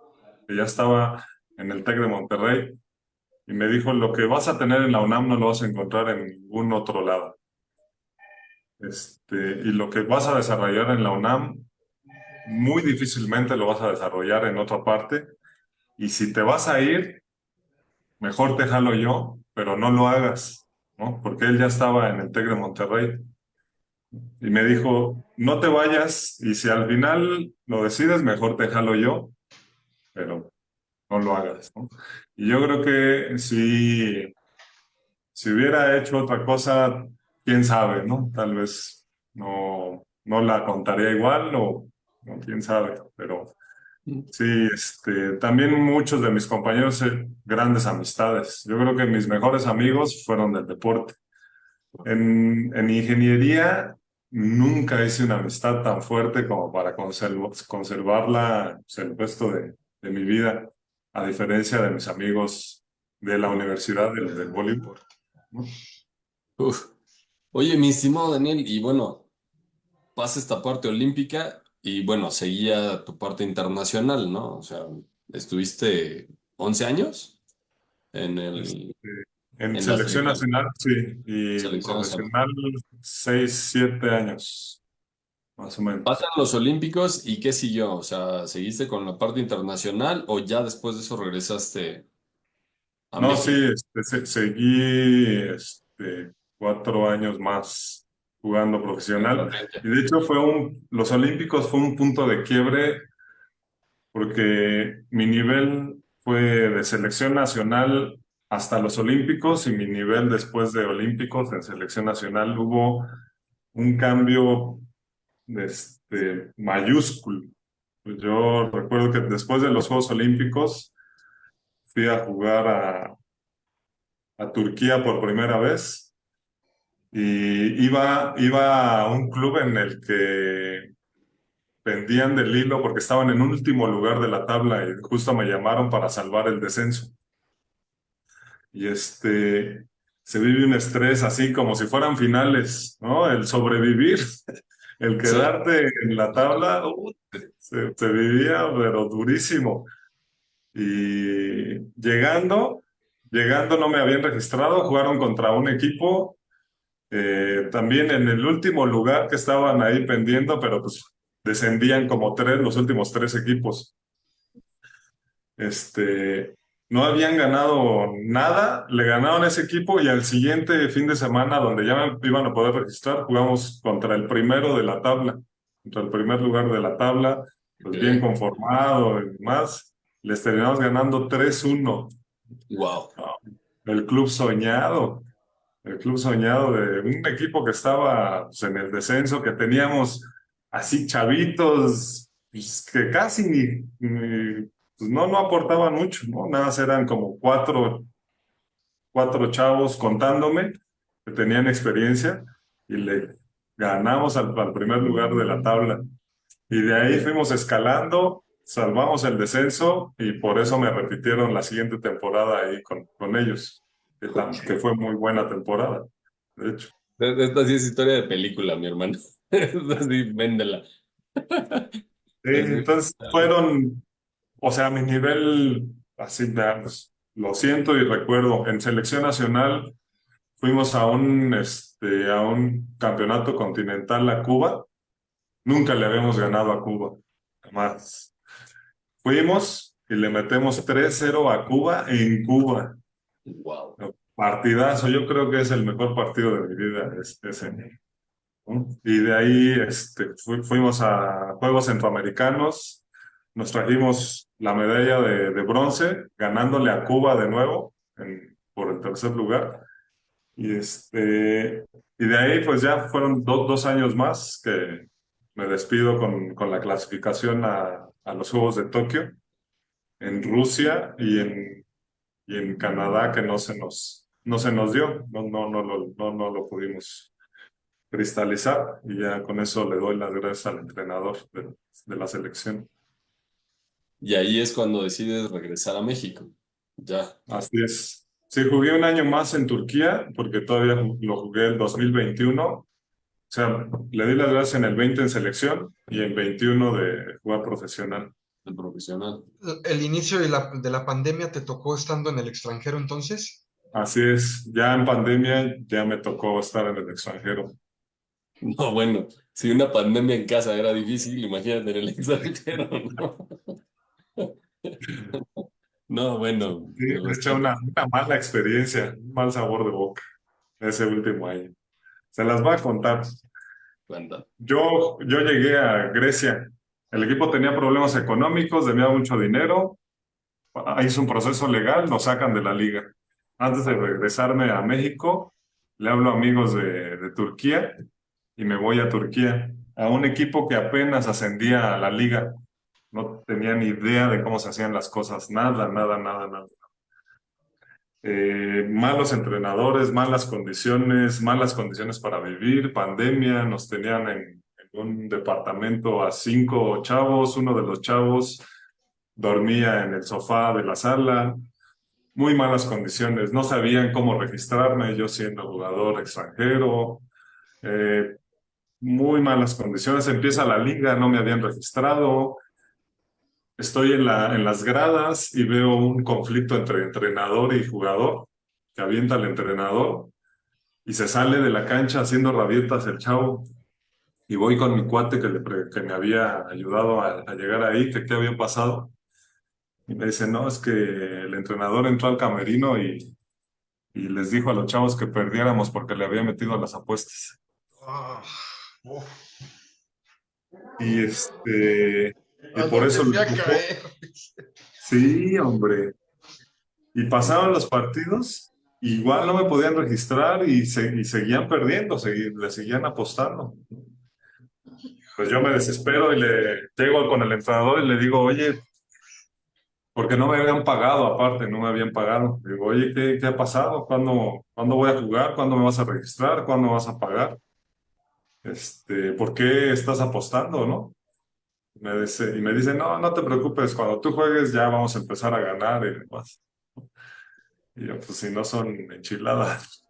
que ya estaba en el TEC de Monterrey, y me dijo, lo que vas a tener en la UNAM no lo vas a encontrar en ningún otro lado. Y lo que vas a desarrollar en la UNAM, muy difícilmente lo vas a desarrollar en otra parte, y si te vas a ir, mejor te jalo yo, pero no lo hagas, ¿no? Porque él ya estaba en el TEC de Monterrey. Y me dijo, no te vayas y si al final lo decides, mejor te jalo yo, pero no lo hagas, ¿no? Y yo creo que si hubiera hecho otra cosa, quién sabe, ¿no? Tal vez no la contaría igual o quién sabe, pero sí, también muchos de mis compañeros, grandes amistades. Yo creo que mis mejores amigos fueron del deporte. En ingeniería nunca hice una amistad tan fuerte como para conservarla pues, el resto de mi vida, a diferencia de mis amigos de la universidad, del voleibol, ¿no? Uf. Oye, mi estimado Daniel, y bueno, pasa esta parte olímpica y bueno, seguía tu parte internacional, ¿no? O sea, estuviste 11 años en Este, el, en en la selección selección, nacional, sí, y selección nacional. profesional, 6, 7 años, más o Pasan menos. los Olímpicos y ¿qué siguió? O sea, ¿seguiste con la parte internacional o ya después de eso regresaste a No, sí, México? seguí 4 años más jugando En profesional. Valencia. Y de hecho los Olímpicos fue un punto de quiebre porque mi nivel fue de selección nacional hasta los Olímpicos y mi nivel después de Olímpicos en selección nacional hubo un cambio mayúsculo. Yo recuerdo que después de los Juegos Olímpicos fui a jugar a Turquía por primera vez y iba a un club en el que pendían del hilo porque estaban en último lugar de la tabla y justo me llamaron para salvar el descenso. Y se vive un estrés así como si fueran finales, ¿no? El sobrevivir, el Sí. quedarte en la tabla, se vivía, pero durísimo. Y llegando no me habían registrado, jugaron contra un equipo, también en el último lugar que estaban ahí pendiendo, pero pues descendían como los últimos tres equipos. Este, no habían ganado nada, le ganaron a ese equipo y al siguiente fin de semana, donde ya me iban a poder registrar, jugamos contra el primero de la tabla, contra el primer lugar de la tabla, pues bien Ok. conformado y demás. Les terminamos ganando 3-1. Wow. No, el club soñado, el club soñado de un equipo que estaba pues, en el descenso, que teníamos así chavitos, pues, que casi pues, no aportaban mucho, ¿no? Nada más eran como cuatro chavos contándome que tenían experiencia y le ganamos al primer lugar de la tabla. Y de ahí fuimos escalando, salvamos el descenso y por eso me repitieron la siguiente temporada ahí con ellos, que fue muy buena temporada, de hecho. Esta sí es historia de película, mi hermano. Esta sí, véndela. Entonces o sea, mi nivel, así, pues, lo siento y recuerdo, en selección nacional fuimos a un campeonato continental a Cuba. Nunca le habíamos ganado a Cuba, jamás. Fuimos y le metemos 3-0 a Cuba en Cuba. Wow. Partidazo, yo creo que es el mejor partido de mi vida, ese, ¿no? Y de ahí fuimos a Juegos Centroamericanos, nos trajimos la medalla de bronce, ganándole a Cuba de nuevo por el tercer lugar. Y de ahí pues ya fueron 2 años más que me despido con la clasificación a los Juegos de Tokio, en Rusia y en Canadá, que no se nos dio, no lo pudimos cristalizar y ya con eso le doy las gracias al entrenador de la selección. Y ahí es cuando decides regresar a México. Ya. Así es. Sí, jugué un año más en Turquía porque todavía lo jugué el 2021. O sea, le di las gracias en el 20 en selección y en 21 de jugar profesional. El profesional. ¿El inicio de la pandemia te tocó estando en el extranjero entonces? Así es. Ya en pandemia ya me tocó estar en el extranjero. No, bueno, si una pandemia en casa era difícil, imagínate en el extranjero, ¿no? No, bueno, Sí, mi de hecho, respeto. una mala experiencia, un mal sabor de boca ese último año. Se las voy a contar. Cuenta. Yo llegué a Grecia. El equipo tenía problemas económicos, debía mucho dinero. Hizo un proceso legal, nos sacan de la liga. Antes de regresarme a México, le hablo a amigos de Turquía y me voy a Turquía, a un equipo que apenas ascendía a la liga. No tenía ni idea de cómo se hacían las cosas, nada, nada, nada, nada. Malos entrenadores, malas condiciones para vivir, pandemia, nos tenían en un departamento a 5 chavos, uno de los chavos dormía en el sofá de la sala, muy malas condiciones, no sabían cómo registrarme, yo siendo jugador extranjero, eh, muy malas condiciones. Empieza la liga, no me habían registrado. Estoy en las gradas y veo un conflicto entre entrenador y jugador, que avienta al entrenador y se sale de la cancha haciendo rabietas el chavo. Y voy con mi cuate que me había ayudado a llegar ahí, que qué había pasado. Y me dice, no, es que el entrenador entró al camerino y les dijo a los chavos que perdiéramos porque le había metido a las apuestas. Ah, uf. Y y A por donde eso lo fui a empujó. caer. Sí, hombre. Y pasaban los partidos, igual no me podían registrar y seguían perdiendo, le seguían apostando. Pues yo me desespero y le llego con el entrenador y le digo, oye, porque no me habían pagado aparte, no me habían pagado. Digo, oye, ¿qué ha pasado? ¿Cuándo voy a jugar? ¿Cuándo me vas a registrar? ¿Cuándo me vas a pagar? ¿Por qué estás apostando, no? Y me dice, no, no te preocupes, cuando tú juegues ya vamos a empezar a ganar y demás. Y yo, pues si no son enchiladas.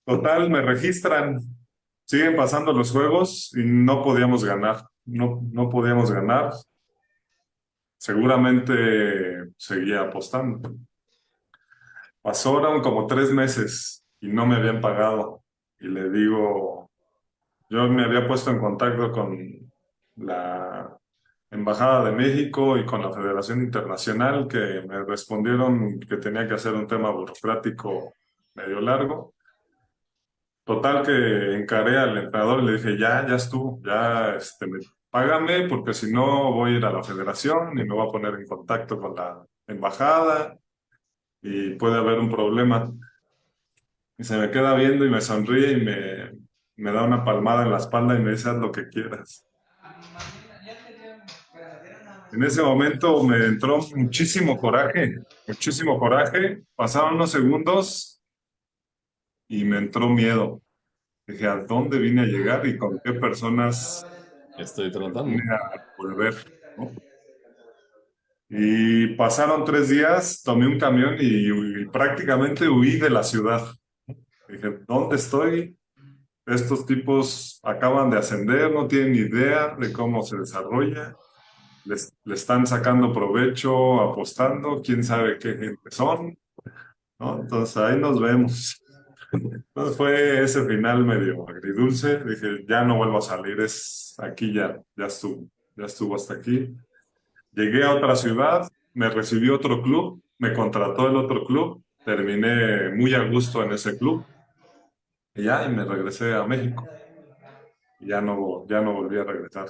Total, me registran, siguen pasando los juegos y no podíamos ganar. No, no podíamos ganar. Seguramente seguía apostando. Pasaron como 3 meses y no me habían pagado. Y le digo, yo me había puesto en contacto con la Embajada de México y con la Federación Internacional, que me respondieron que tenía que hacer un tema burocrático medio largo. Total que encaré al entrenador y le dije, ya estuvo, págame porque si no voy a ir a la federación y me voy a poner en contacto con la embajada y puede haber un problema. Y se me queda viendo y me sonríe y me da una palmada en la espalda y me dice, haz lo que quieras. En ese momento me entró muchísimo coraje, muchísimo coraje. Pasaron unos segundos y me entró miedo. Dije, ¿a dónde vine a llegar y con qué personas Estoy vine tratando. a volver, ¿no? Y pasaron 3 días, tomé un camión y prácticamente huí de la ciudad. Dije, ¿dónde estoy? Estos tipos acaban de ascender, no tienen idea de cómo se desarrolla. Le están sacando provecho, apostando, quién sabe qué gente son, ¿no? Entonces ahí nos vemos. Entonces fue ese final medio agridulce. Dije, ya no vuelvo a salir, es aquí ya estuvo hasta aquí. Llegué a otra ciudad, me recibió otro club, me contrató el otro club, terminé muy a gusto en ese club y me regresé a México. Y ya no volví a regresar.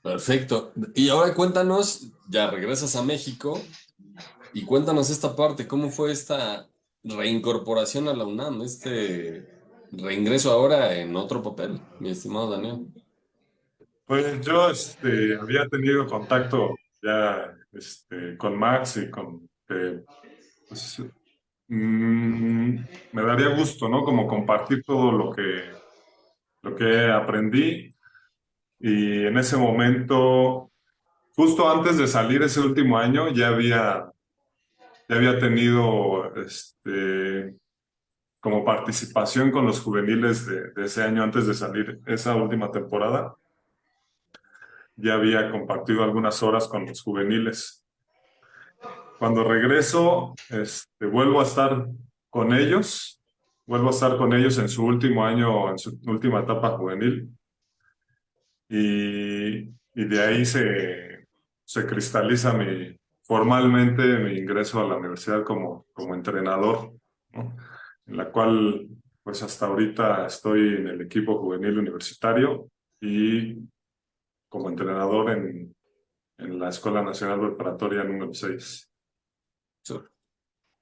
Perfecto. Y ahora cuéntanos, ya regresas a México y cuéntanos esta parte, ¿cómo fue esta reincorporación a la UNAM, este reingreso ahora en otro papel, mi estimado Daniel? Pues yo había tenido contacto ya con Max y pues, me daría gusto, ¿no? Como compartir todo lo que aprendí. Y en ese momento, justo antes de salir ese último año, ya había tenido como participación con los juveniles de ese año antes de salir esa última temporada. Ya había compartido algunas horas con los juveniles. Cuando regreso, vuelvo a estar con ellos en su último año, en su última etapa juvenil, y de ahí se cristaliza formalmente mi ingreso a la universidad como entrenador, ¿no? En la cual, pues hasta ahorita estoy en el equipo juvenil universitario y como entrenador en la Escuela Nacional Preparatoria número 6. Sí.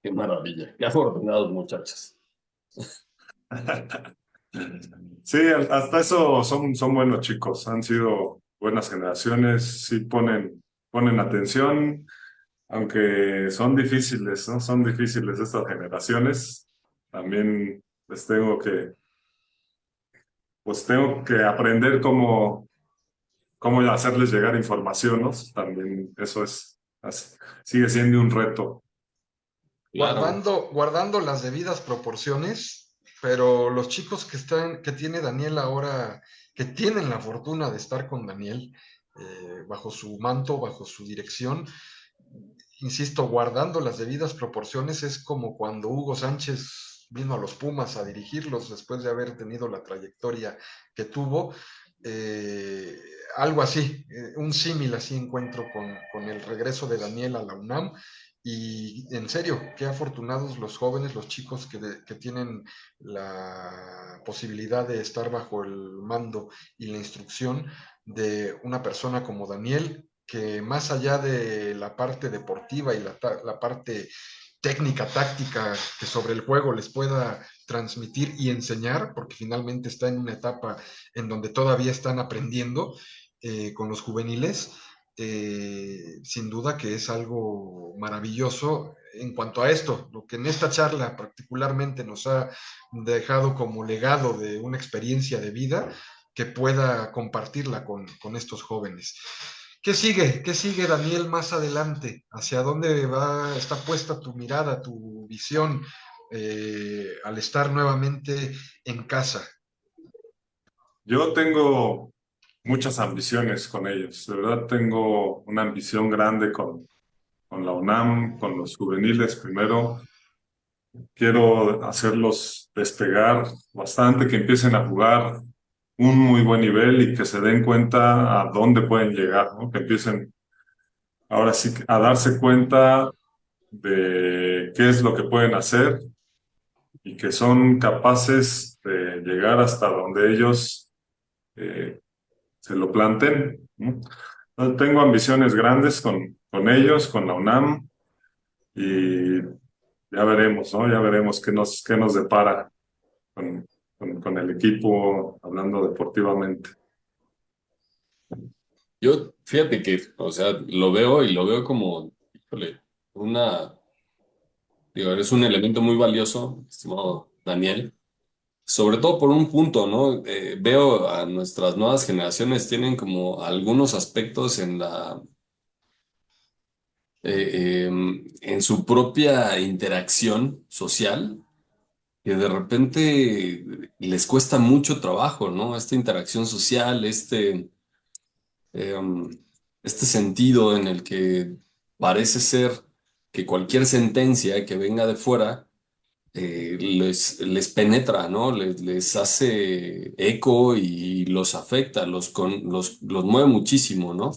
Qué maravilla, qué afortunados muchachos. Sí, hasta eso son buenos chicos, han sido buenas generaciones, sí ponen atención, aunque son difíciles, ¿no? Son difíciles estas generaciones. También les tengo que aprender cómo hacerles llegar información, ¿no? También eso sigue siendo un reto. Claro. Guardando las debidas proporciones, pero los chicos que tiene Daniel ahora, que tienen la fortuna de estar con Daniel, bajo su manto, bajo su dirección, insisto, guardando las debidas proporciones, es como cuando Hugo Sánchez vino a los Pumas a dirigirlos después de haber tenido la trayectoria que tuvo. Eh, Algo así, un símil así encuentro con el regreso de Daniel a la UNAM. Y en serio, qué afortunados los jóvenes, los chicos que tienen la posibilidad de estar bajo el mando y la instrucción de una persona como Daniel, que más allá de la parte deportiva y la parte técnica, táctica que sobre el juego les pueda transmitir y enseñar, porque finalmente está en una etapa en donde todavía están aprendiendo con los juveniles, sin duda que es algo maravilloso en cuanto a esto, lo que en esta charla particularmente nos ha dejado como legado de una experiencia de vida que pueda compartirla con estos jóvenes. ¿Qué sigue? ¿Qué sigue, Daniel, más adelante? ¿Hacia dónde está puesta tu mirada, tu visión al estar nuevamente en casa? Yo tengo muchas ambiciones con ellos. De verdad tengo una ambición grande con la UNAM, con los juveniles primero. Quiero hacerlos despegar bastante, que empiecen a jugar un muy buen nivel y que se den cuenta a dónde pueden llegar, ¿no? Que empiecen ahora sí a darse cuenta de qué es lo que pueden hacer y que son capaces de llegar hasta donde ellos eh, se lo planteen, ¿no? Entonces, tengo ambiciones grandes con ellos, con la UNAM, y ya veremos, ¿no? Ya veremos qué nos depara con, con el equipo, hablando deportivamente. Yo, fíjate que, o sea, lo veo y lo veo como, híjole, una, digo, eres un elemento muy valioso, estimado Daniel, sobre todo por un punto, ¿no? Veo a nuestras nuevas generaciones tienen como algunos aspectos en su propia interacción social que de repente les cuesta mucho trabajo, ¿no? Esta interacción social, eh, este sentido en el que parece ser que cualquier sentencia que venga de fuera les penetra, ¿no? Les hace eco y los afecta, los mueve muchísimo, ¿no?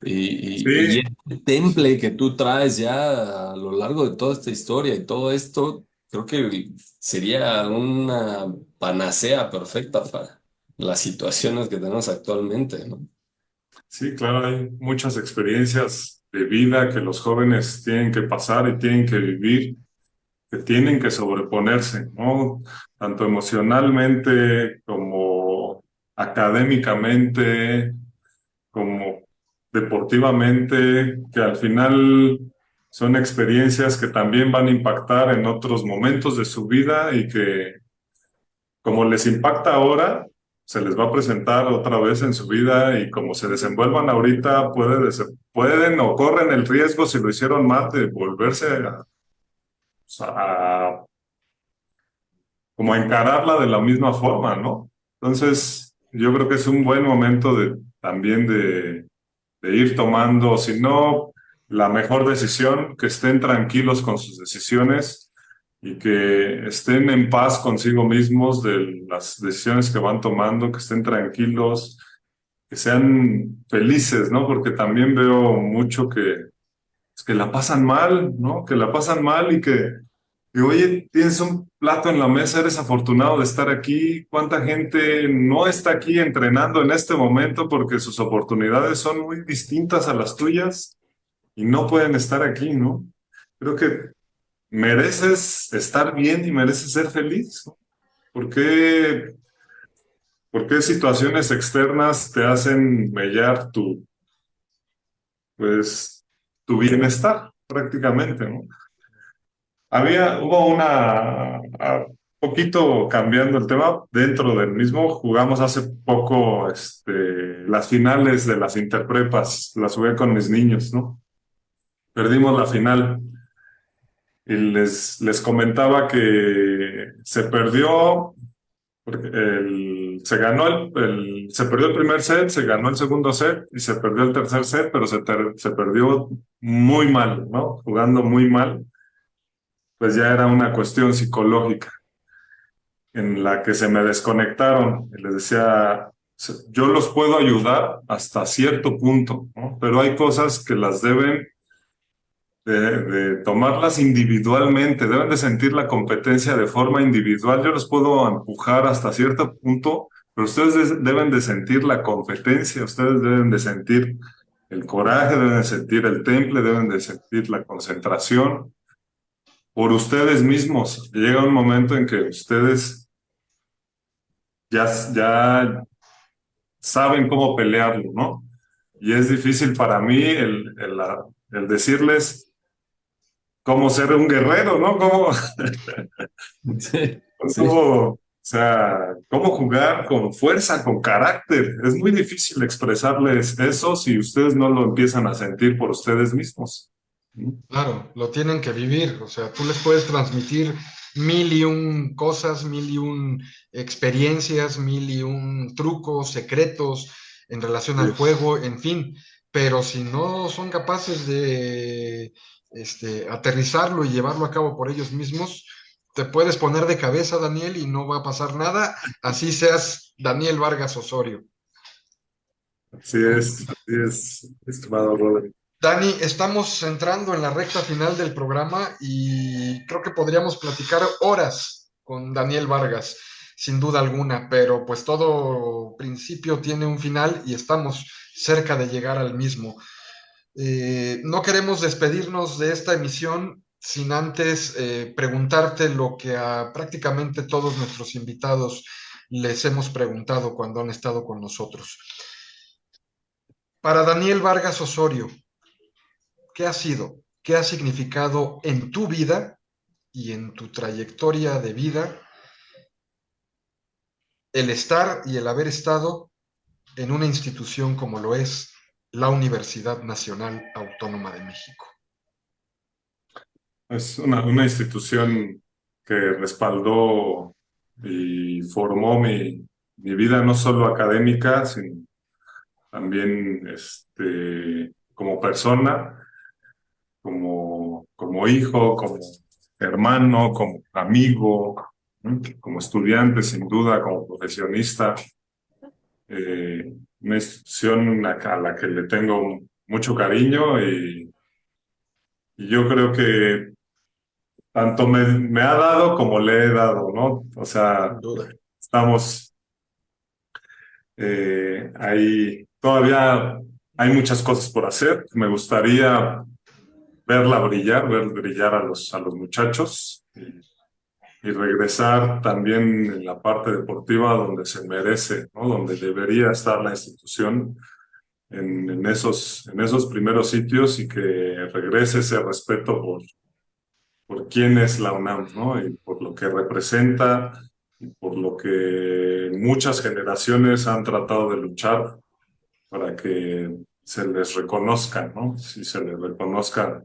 Y Sí, este temple que tú traes ya a lo largo de toda esta historia y todo esto, creo que sería una panacea perfecta para las situaciones que tenemos actualmente, ¿no? sí, claro, hay muchas experiencias de vida que los jóvenes tienen que pasar y tienen que vivir, que tienen que sobreponerse, ¿no? Tanto emocionalmente como académicamente, como deportivamente, que al final son experiencias que también van a impactar en otros momentos de su vida y que, como les impacta ahora, se les va a presentar otra vez en su vida, y como se desenvuelvan ahorita, pueden o corren el riesgo, si lo hicieron mal, de volverse a como a encararla de la misma forma, ¿no? Entonces, yo creo que es un buen momento también de ir tomando, si no la mejor decisión, que estén tranquilos con sus decisiones y que estén en paz consigo mismos de las decisiones que van tomando, que estén tranquilos, que sean felices, ¿no? Porque también veo mucho que la pasan mal, ¿no? Que la pasan mal y que, oye, tienes un plato en la mesa, eres afortunado de estar aquí. ¿Cuánta gente no está aquí entrenando en este momento porque sus oportunidades son muy distintas a las tuyas y no pueden estar aquí, ¿no? Creo que mereces estar bien y mereces ser feliz, ¿no? ¿Por qué, por qué situaciones externas te hacen mellar pues, tu bienestar prácticamente, ¿no? Hubo poquito cambiando el tema, dentro del mismo, jugamos hace poco las finales de las interprepas, las jugué con mis niños, ¿no? Perdimos la final y les comentaba que se perdió, porque se perdió el primer set, se ganó el segundo set y se perdió el tercer set, pero se perdió muy mal, ¿no? Jugando muy mal, pues ya era una cuestión psicológica en la que se me desconectaron. Y les decía, yo los puedo ayudar hasta cierto punto, ¿no? Pero hay cosas que las deben de tomarlas individualmente, deben de sentir la competencia de forma individual. Yo los puedo empujar hasta cierto punto, pero ustedes deben de sentir la competencia, ustedes deben de sentir el coraje, deben de sentir el temple, deben de sentir la concentración por ustedes mismos. Llega un momento en que ustedes ya saben cómo pelearlo, ¿no? Y es difícil para mí el decirles cómo ser un guerrero, ¿no? Sí, sí. O sea, cómo jugar con fuerza, con carácter. Es muy difícil expresarles eso si ustedes no lo empiezan a sentir por ustedes mismos. Claro, lo tienen que vivir, o sea, tú les puedes transmitir mil y un cosas, mil y un experiencias, mil y un trucos, secretos en relación al juego, en fin, pero si no son capaces de aterrizarlo y llevarlo a cabo por ellos mismos, te puedes poner de cabeza, Daniel, y no va a pasar nada, así seas Daniel Vargas Osorio. Así es, estimado Robert. Dani, estamos entrando en la recta final del programa y creo que podríamos platicar horas con Daniel Vargas, sin duda alguna, pero pues todo principio tiene un final y estamos cerca de llegar al mismo. No queremos despedirnos de esta emisión sin antes preguntarte lo que a prácticamente todos nuestros invitados les hemos preguntado cuando han estado con nosotros. Para Daniel Vargas Osorio, ¿qué ha sido? ¿Qué ha significado en tu vida y en tu trayectoria de vida el estar y el haber estado en una institución como lo es la Universidad Nacional Autónoma de México? Es una institución que respaldó y formó mi vida no solo académica, sino también como persona, como hijo, como hermano, como amigo, ¿no? Como estudiante, sin duda, como profesionista. Una institución a la que le tengo mucho cariño y yo creo que tanto me ha dado como le he dado, ¿no? O sea, Sin duda. estamos todavía hay muchas cosas por hacer. Me gustaría ver brillar a los muchachos y regresar también en la parte deportiva donde se merece, ¿no? Donde debería estar la institución en esos primeros sitios y que regrese ese respeto por quién es la UNAM, ¿no? Y por lo que representa y por lo que muchas generaciones han tratado de luchar para que se les reconozca, ¿no? Si se les reconozca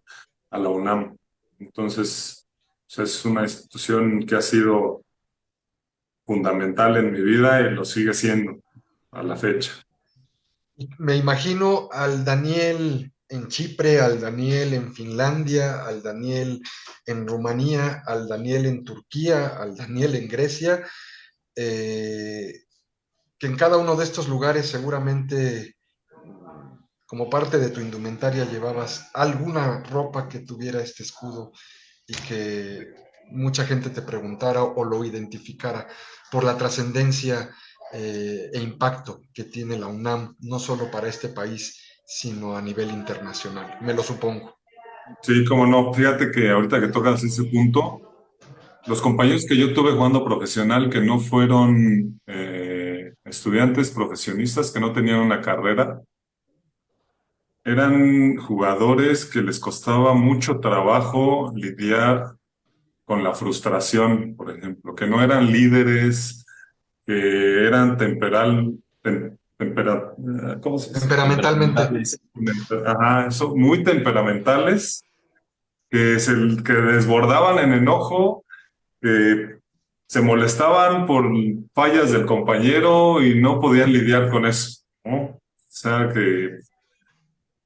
a la UNAM. Entonces, pues es una institución que ha sido fundamental en mi vida y lo sigue siendo a la fecha. Me imagino al Daniel en Chipre, al Daniel en Finlandia, al Daniel en Rumanía, al Daniel en Turquía, al Daniel en Grecia, que en cada uno de estos lugares seguramente como parte de tu indumentaria llevabas alguna ropa que tuviera este escudo y que mucha gente te preguntara o lo identificara por la trascendencia e impacto que tiene la UNAM, no solo para este país, sino a nivel internacional. Me lo supongo. Sí, cómo no. Fíjate que ahorita que tocas ese punto, los compañeros que yo tuve jugando profesional que no fueron estudiantes profesionistas, que no tenían una carrera, eran jugadores que les costaba mucho trabajo lidiar con la frustración, por ejemplo, que no eran líderes, que eran ¿cómo se dice? Temperamentalmente. Ajá, eso, muy temperamentales, que desbordaban en enojo, que se molestaban por fallas del compañero y no podían lidiar con eso, ¿no? O sea que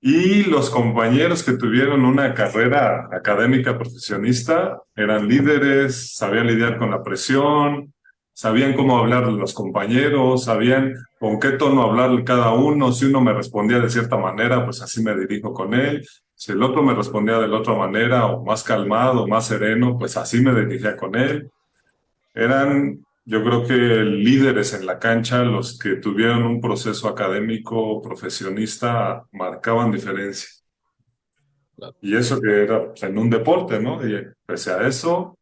y los compañeros que tuvieron una carrera académica profesionista eran líderes, sabían lidiar con la presión, sabían cómo hablar a los compañeros, sabían con qué tono hablar cada uno. Si uno me respondía de cierta manera, pues así me dirijo con él. Si el otro me respondía de la otra manera, o más calmado, más sereno, pues así me dirigía con él. Eran, yo creo que líderes en la cancha, los que tuvieron un proceso académico profesionista, marcaban diferencia. Claro. Y eso que era pues, en un deporte, ¿no? Y pese a eso,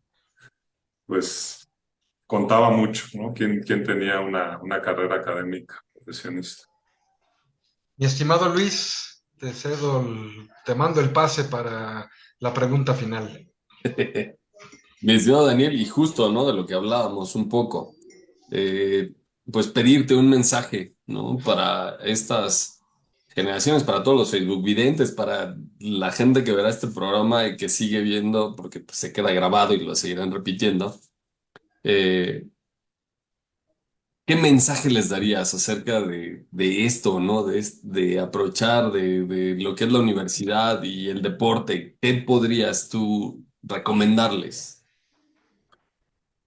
pues contaba mucho, ¿no? ¿Quién tenía una carrera académica profesionista? Mi estimado Luis, te mando el pase para la pregunta final. Mi estimado Daniel, y justo, ¿no? De lo que hablábamos un poco, eh, pues pedirte un mensaje, ¿no? Para estas generaciones, para todos los Facebook videntes, para la gente que verá este programa y que sigue viendo, porque pues, se queda grabado y lo seguirán repitiendo. Eh, ¿Qué mensaje les darías acerca de esto, ¿no? De aprovechar de lo que es la universidad y el deporte? ¿Qué podrías tú recomendarles?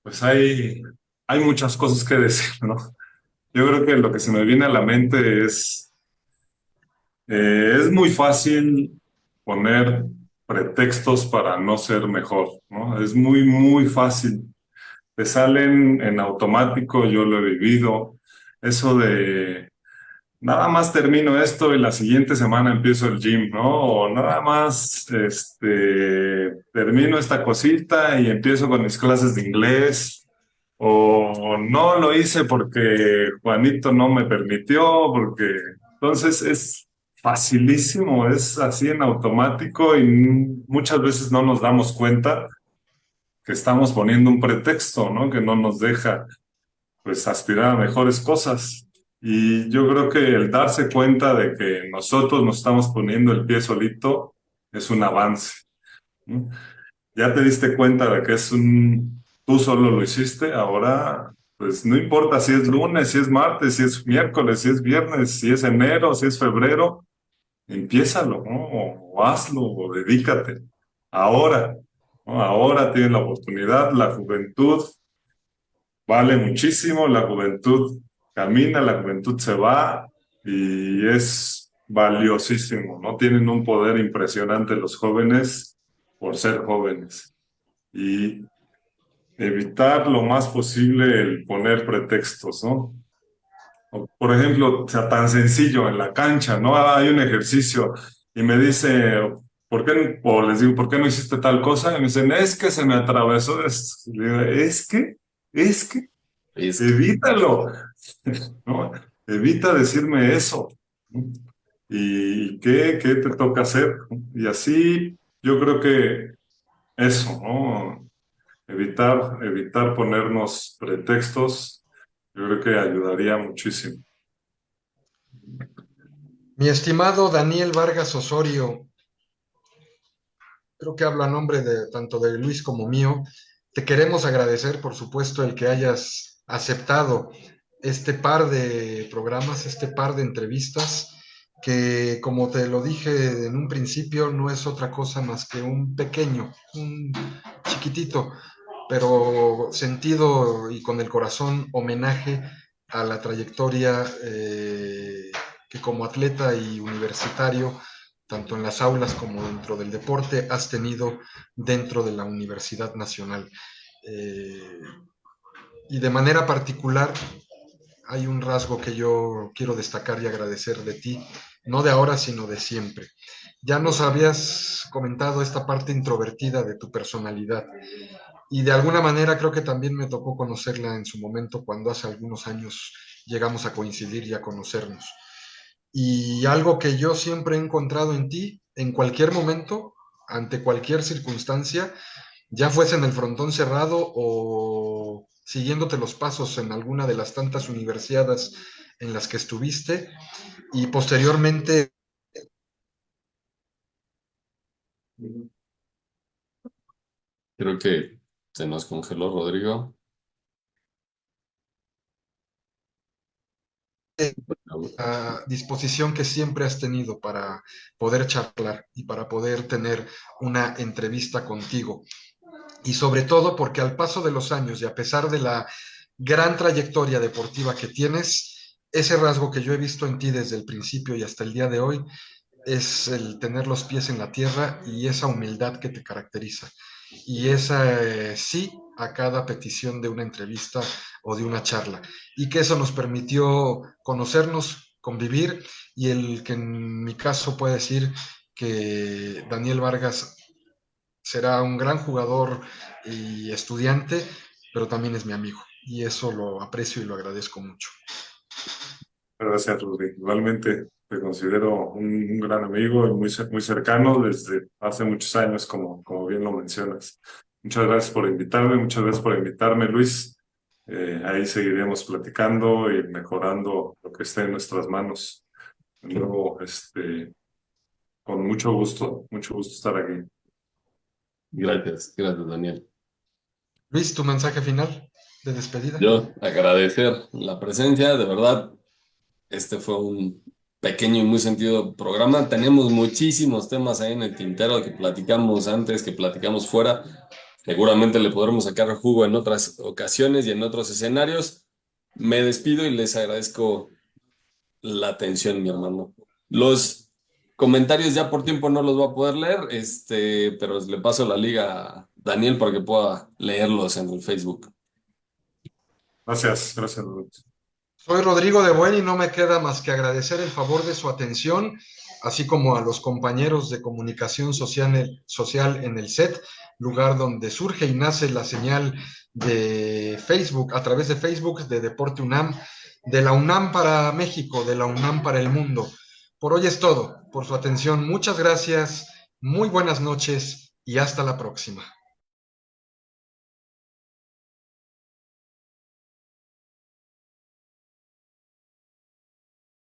Pues hay muchas cosas que decir, ¿no? Yo creo que lo que se me viene a la mente es muy fácil poner pretextos para no ser mejor, ¿no? Es muy fácil. Te salen en automático, yo lo he vivido. Eso de nada más termino esto y la siguiente semana empiezo el gym, ¿no? O nada más termino esta cosita y empiezo con mis clases de inglés. O no lo hice porque Juanito no me permitió, porque entonces es facilísimo, es así en automático y muchas veces no nos damos cuenta que estamos poniendo un pretexto, ¿no? Que no nos deja pues aspirar a mejores cosas. Y yo creo que el darse cuenta de que nosotros nos estamos poniendo el pie solito es un avance, ¿no? Ya te diste cuenta de que tú solo lo hiciste, ahora pues no importa si es lunes, si es martes, si es miércoles, si es viernes, si es enero, si es febrero, empiézalo, ¿no? O hazlo, o dedícate. Ahora, ¿no? Ahora tienes la oportunidad, la juventud vale muchísimo, la juventud camina, la juventud se va y es valiosísimo, ¿no? Tienen un poder impresionante los jóvenes por ser jóvenes y evitar lo más posible el poner pretextos, ¿no? Por ejemplo, o sea, tan sencillo en la cancha, ¿no? Hay un ejercicio y me dice, o les digo, ¿por qué no hiciste tal cosa? Y me dicen, es que se me atravesó esto. Y le digo, es que, Es que, evítalo, ¿no? Evita decirme eso, ¿no? ¿Y qué te toca hacer? Y así yo creo que eso, ¿no? Evitar ponernos pretextos, yo creo que ayudaría muchísimo. Mi estimado Daniel Vargas Osorio, creo que habla a nombre de tanto de Luis como mío. Te queremos agradecer, por supuesto, el que hayas aceptado este par de programas, este par de entrevistas, que como te lo dije en un principio, no es otra cosa más que un pequeño, un chiquitito, pero sentido y con el corazón homenaje a la trayectoria que como atleta y universitario, tanto en las aulas como dentro del deporte, has tenido dentro de la Universidad Nacional. Eh, y de manera particular, hay un rasgo que yo quiero destacar y agradecer de ti, no de ahora, sino de siempre. Ya nos habías comentado esta parte introvertida de tu personalidad y de alguna manera creo que también me tocó conocerla en su momento cuando hace algunos años llegamos a coincidir y a conocernos. Y algo que yo siempre he encontrado en ti, en cualquier momento, ante cualquier circunstancia, ya fuese en el frontón cerrado o siguiéndote los pasos en alguna de las tantas universidades en las que estuviste y posteriormente. creo que se nos congeló Rodrigo. la disposición que siempre has tenido para poder charlar y para poder tener una entrevista contigo. Y sobre todo porque al paso de los años y a pesar de la gran trayectoria deportiva que tienes, ese rasgo que yo he visto en ti desde el principio y hasta el día de hoy es el tener los pies en la tierra y esa humildad que te caracteriza. Y esa sí a cada petición de una entrevista o de una charla. Y que eso nos permitió conocernos, convivir y el que en mi caso puede decir que Daniel Vargas será un gran jugador y estudiante, pero también es mi amigo. Y eso lo aprecio y lo agradezco mucho. Gracias, Rodri. Igualmente te considero un gran amigo y muy cercano desde hace muchos años, como bien lo mencionas. Muchas gracias por invitarme, muchas gracias por invitarme, Luis. Ahí seguiremos platicando y mejorando lo que esté en nuestras manos. Luego, con mucho gusto estar aquí. Gracias, gracias, Daniel. Luis, tu mensaje final de despedida. Yo agradecer la presencia, de verdad. Este fue un pequeño y muy sentido programa. Tenemos muchísimos temas ahí en el tintero que platicamos antes, que platicamos fuera. Seguramente le podremos sacar jugo en otras ocasiones y en otros escenarios. Me despido y les agradezco la atención, mi hermano. Los comentarios ya por tiempo no los voy a poder leer, pero le paso la liga a Daniel para que pueda leerlos en el Facebook. Gracias, Luis. Soy Rodrigo de Buen y no me queda más que agradecer el favor de su atención, así como a los compañeros de comunicación social en el set, lugar donde surge y nace la señal de Facebook, a través de Facebook de Deporte UNAM, de la UNAM para México, de la UNAM para el mundo. Por hoy es todo, por su atención, muchas gracias, muy buenas noches y hasta la próxima.